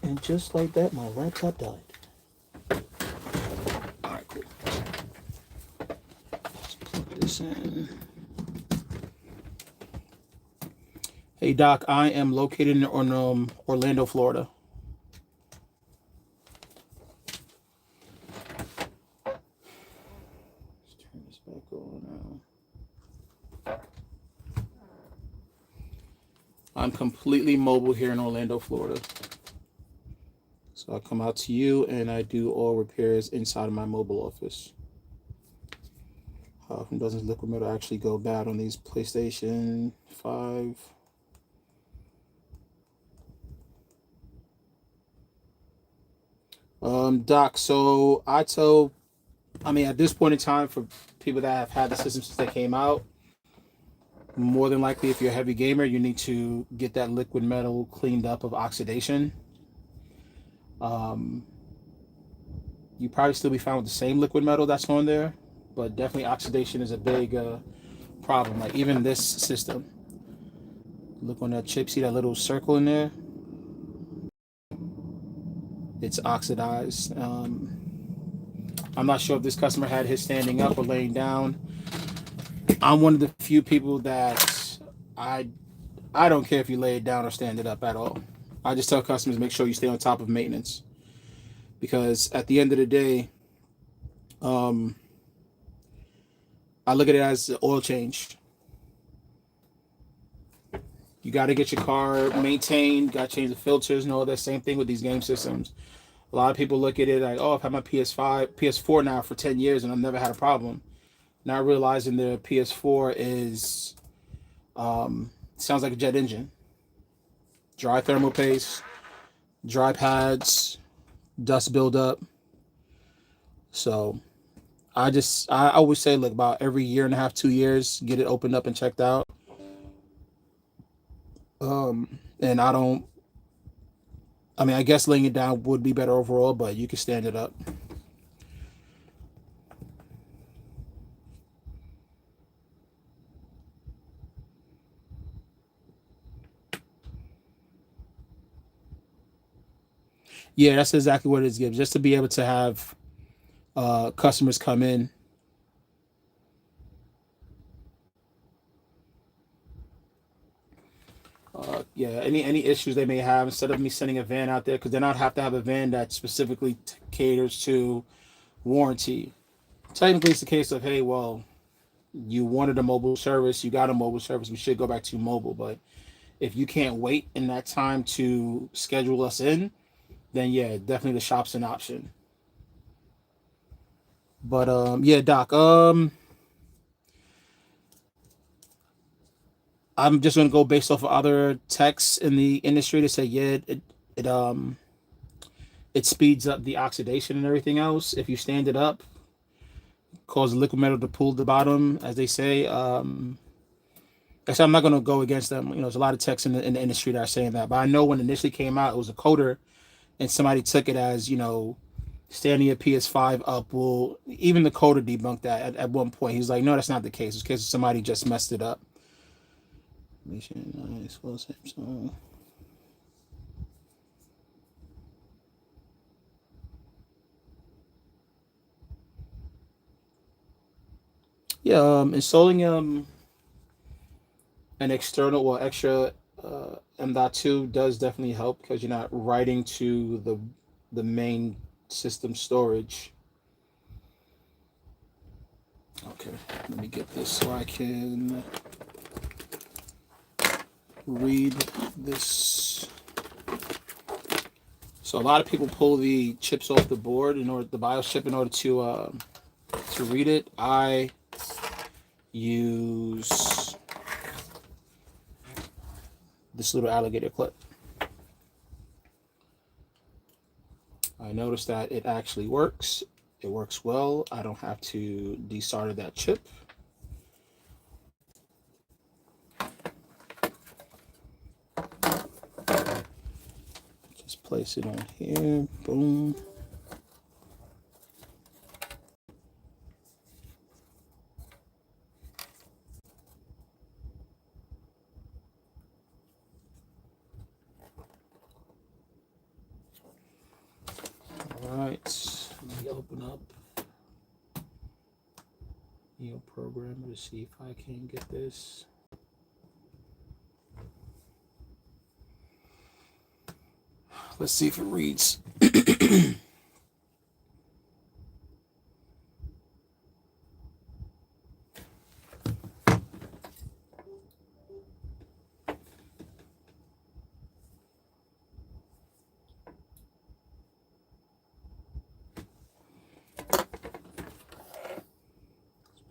And just like that, my laptop died. Alright, cool. Let's plug this in. Hey Doc, I am located in Orlando, Florida. Let's turn this back on now. I'm completely mobile here in Orlando, Florida. So I come out to you and I do all repairs inside of my mobile office. How often does liquid metal actually go bad on these PlayStation 5? Doc, so at this point in time, for people that have had the system since they came out, more than likely, if you're a heavy gamer, you need to get that liquid metal cleaned up of oxidation. You probably still be found with the same liquid metal that's on there, but definitely oxidation is a big problem. Like even this system, look on that chip, see that little circle in there? It's oxidized. I'm not sure if this customer had his standing up or laying down. I'm one of the few people that I don't care if you lay it down or stand it up at all. I just tell customers, make sure you stay on top of maintenance, because at the end of the day, I look at it as an oil change. You got to get your car maintained, got to change the filters and all that. Same thing with these game systems. A lot of people look at it like, oh, I've had my PS4 now for 10 years and I've never had a problem. Not realizing the PS4 is, sounds like a jet engine. Dry thermal paste, dry pads, dust buildup. So I always say, like, about every year and a half, 2 years, get it opened up and checked out. And I guess laying it down would be better overall, but you can stand it up. Yeah, that's exactly what it is, Gibbs. Just to be able to have customers come in. Yeah, any issues they may have, instead of me sending a van out there, because then I'd have to have a van that specifically caters to warranty. Technically, it's the case of, hey, well, you wanted a mobile service, you got a mobile service, we should go back to mobile. But if you can't wait in that time to schedule us in, then yeah, definitely the shop's an option. But yeah, Doc, I'm just gonna go based off of other techs in the industry to say, yeah, it speeds up the oxidation and everything else. If you stand it up, cause liquid metal to pull the bottom, as they say. Actually, I'm not gonna go against them. You know, there's a lot of techs in the industry that are saying that. But I know when it initially came out, it was a coder, and somebody took it as, standing your PS5 up will, even the coder debunked that at one point. He's like, no, that's not the case. It's because somebody just messed it up. Nice. Well, Samsung. Yeah, installing an external or extra M.2 does definitely help, because you're not writing to the main system storage. Okay, let me get this so I can read this. So a lot of people pull the chips off the board, in order, the BIOS chip, in order to to read it, I use this little alligator clip. I noticed that it actually works. It works well. I don't have to desolder that chip. Just place it on here. Boom. Alright, let me open up your programmer to see if I can get this. Let's see if it reads.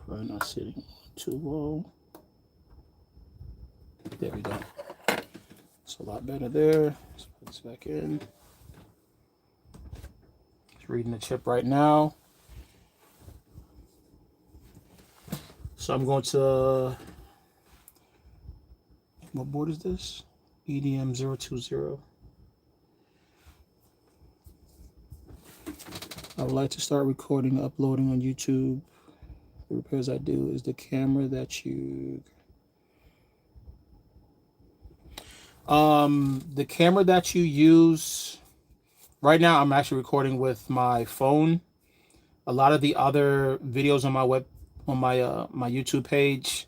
Probably not sitting too low. There we go. It's a lot better there. Let's put this back in. It's reading the chip right now. So I'm going to, what board is this? EDM 020. I would like to start recording, uploading on YouTube. The repairs I do is the camera that you... the camera that you use... Right now, I'm actually recording with my phone. A lot of the other videos on my my YouTube page,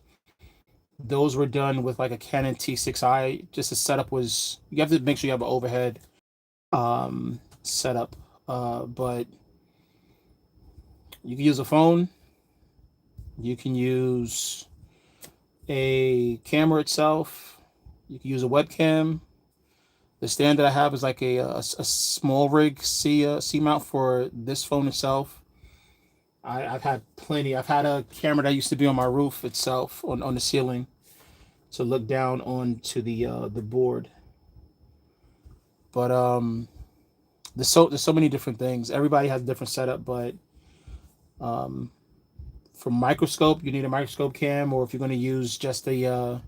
those were done with like a Canon T6i. Just the setup was, you have to make sure you have an overhead setup. But you can use a phone. You can use a camera itself. You can use a webcam. The stand that I have is like a small rig C mount for this phone itself. I've had plenty. I've had a camera that used to be on my roof itself, on the ceiling, to look down onto the board. But there's so many different things. Everybody has a different setup, but for microscope, you need a microscope cam, or if you're going to use just the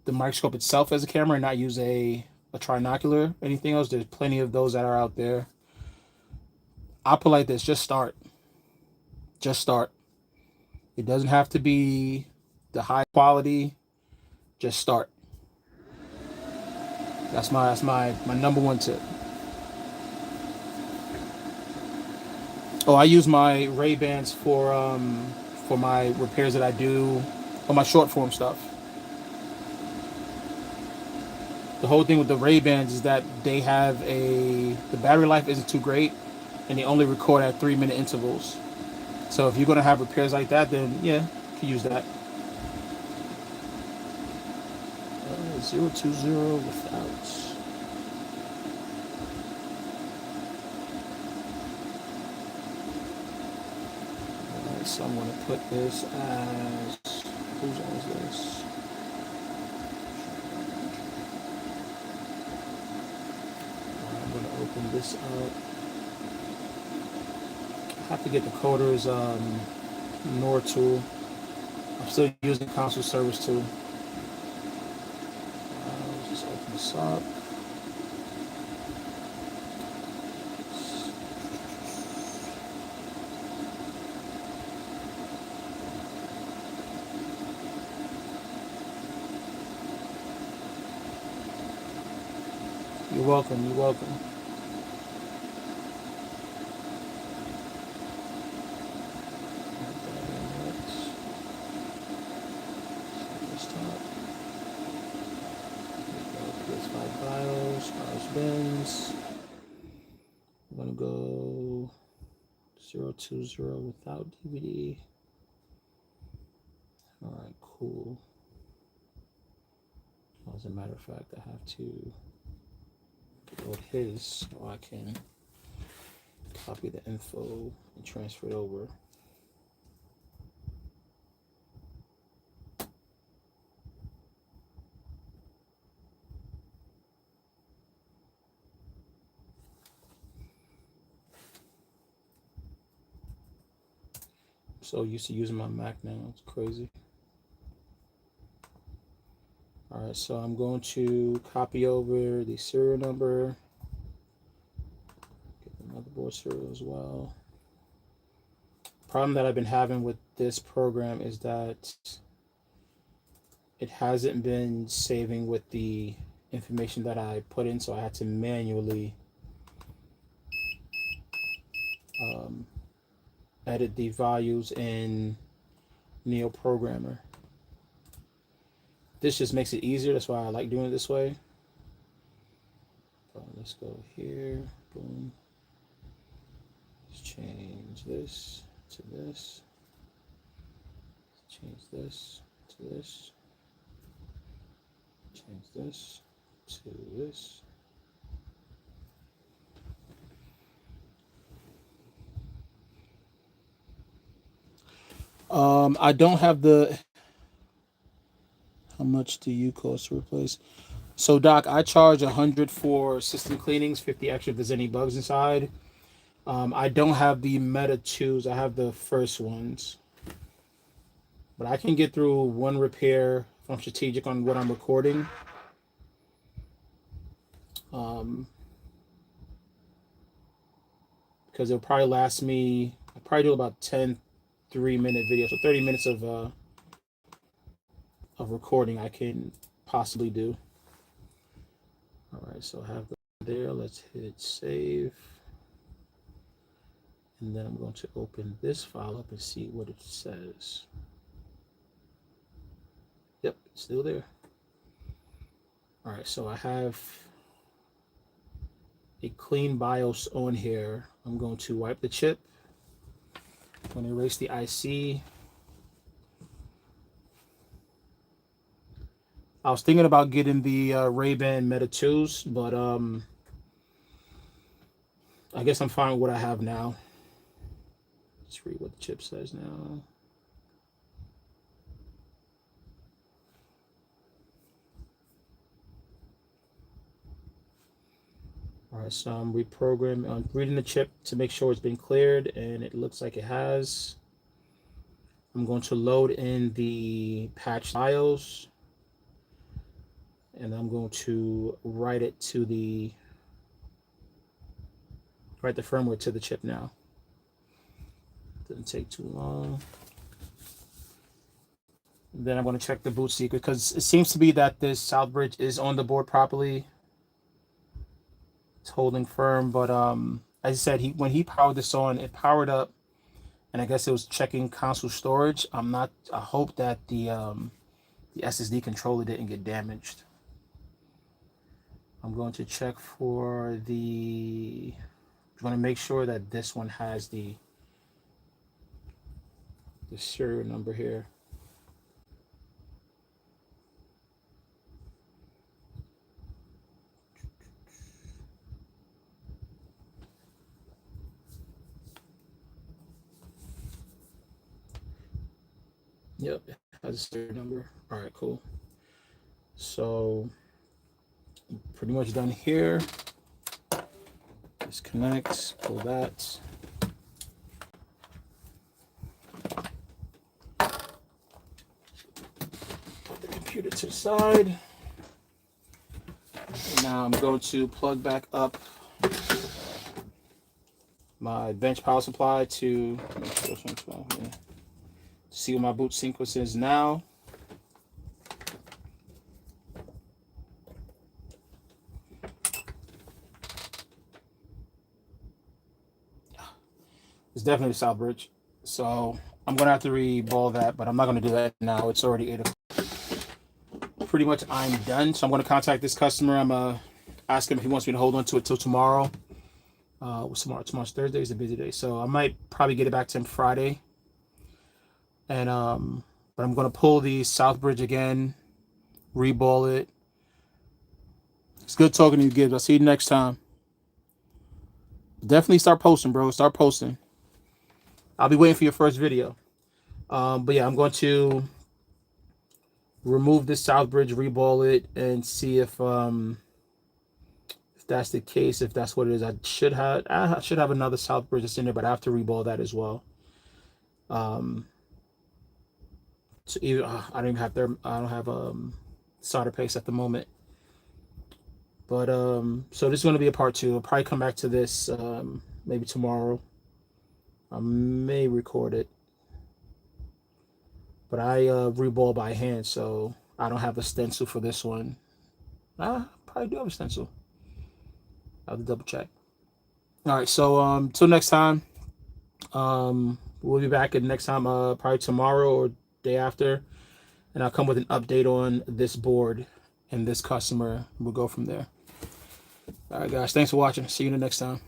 microscope itself as a camera and not use a trinocular, anything else, there's plenty of those that are out there. I'll put like this: just start. Just start. It doesn't have to be the high quality. Just start. That's my number one tip. Oh, I use my Ray-Bans for my repairs that I do, for my short form stuff. The whole thing with the Ray-Bans is that they have the battery life isn't too great, and they only record at 3-minute intervals. So if you're gonna have repairs like that, then yeah, you can use that. 020 without. Alright, so I'm gonna put this as, whose one is this? I'm gonna open this up. I have to get the coder's NOR tool. I'm still using console service tool. Let's just open this up. You're welcome. You're welcome. PS5 BIOS, bins. I'm gonna go 020 without DVD. All right, cool. As a matter of fact, I have to load his so I can Copy the info and transfer it over. So used to using my Mac now. It's crazy. All right, so I'm going to copy over the serial number. Get the motherboard serial as well. Problem that I've been having with this program is that it hasn't been saving with the information that I put in, so I had to manually edit the values in Neo Programmer. This just makes it easier. That's why I like doing it this way. Let's go here. Boom. Let's change this to this. Change this to this. Change this to this. I don't have the. How much do you cost to replace? So, Doc, I charge 100 for system cleanings, 50 extra if there's any bugs inside. I don't have the Meta 2s. I have the first ones. But I can get through one repair if I'm strategic on what I'm recording. Because it'll probably last me, I'll probably do about 10 3-minute videos. So 30 minutes of recording I can possibly do. All right, so I have that there. Let's hit save. And then I'm going to open this file up and see what it says. Yep, it's still there. All right, so I have a clean BIOS on here. I'm going to wipe the chip. I'm going to erase the IC. I was thinking about getting the Ray-Ban Meta 2s, but I guess I'm fine with what I have now. Let's read what the chip says now. All right, so I'm reprogramming, I'm reading the chip to make sure it's been cleared, and it looks like it has. I'm going to load in the patch files, and I'm going to write the firmware to the chip now. Didn't take too long. Then I'm going to check the boot secret because it seems to be that this South bridge is on the board properly. It's holding firm, but as I said, when he powered this on, it powered up, and I guess it was checking console storage. I hope that the SSD controller didn't get damaged. I'm going to check for I'm going to make sure that this one has the serial number here. Yep, it has a serial number. All right, cool. So pretty much done here. Disconnect, pull that. Put the computer to the side. Now I'm going to plug back up my bench power supply to see what my boot sequence is now. It's definitely a South bridge, so I'm gonna have to re-ball that, but I'm not gonna do that now. It's already 8 o'clock. Pretty much I'm done, so I'm gonna contact this customer. I'm ask him if he wants me to hold on to it till tomorrow. Tomorrow's Thursday, is a busy day, so I might probably get it back to him Friday. And but I'm gonna pull the South bridge again, re-ball it. It's good talking to you, Gibbs. I'll see you next time. Definitely start posting, bro. Start posting. I'll be waiting for your first video. But yeah, I'm going to remove this south bridge, reball it, and see if that's the case. If that's what it is, I should have another south bridge that's in there, but I have to reball that as well. So even I don't even have there. I don't have solder paste at the moment. But so this is going to be a part 2. I'll probably come back to this maybe tomorrow. I may record it, but I reball by hand, so I don't have a stencil for this one. I probably do have a stencil. I'll have to double check. All right, so till next time. We'll be back at next time, probably tomorrow or day after, and I'll come with an update on this board and this customer. We'll go from there. All right, guys, thanks for watching. See you the next time.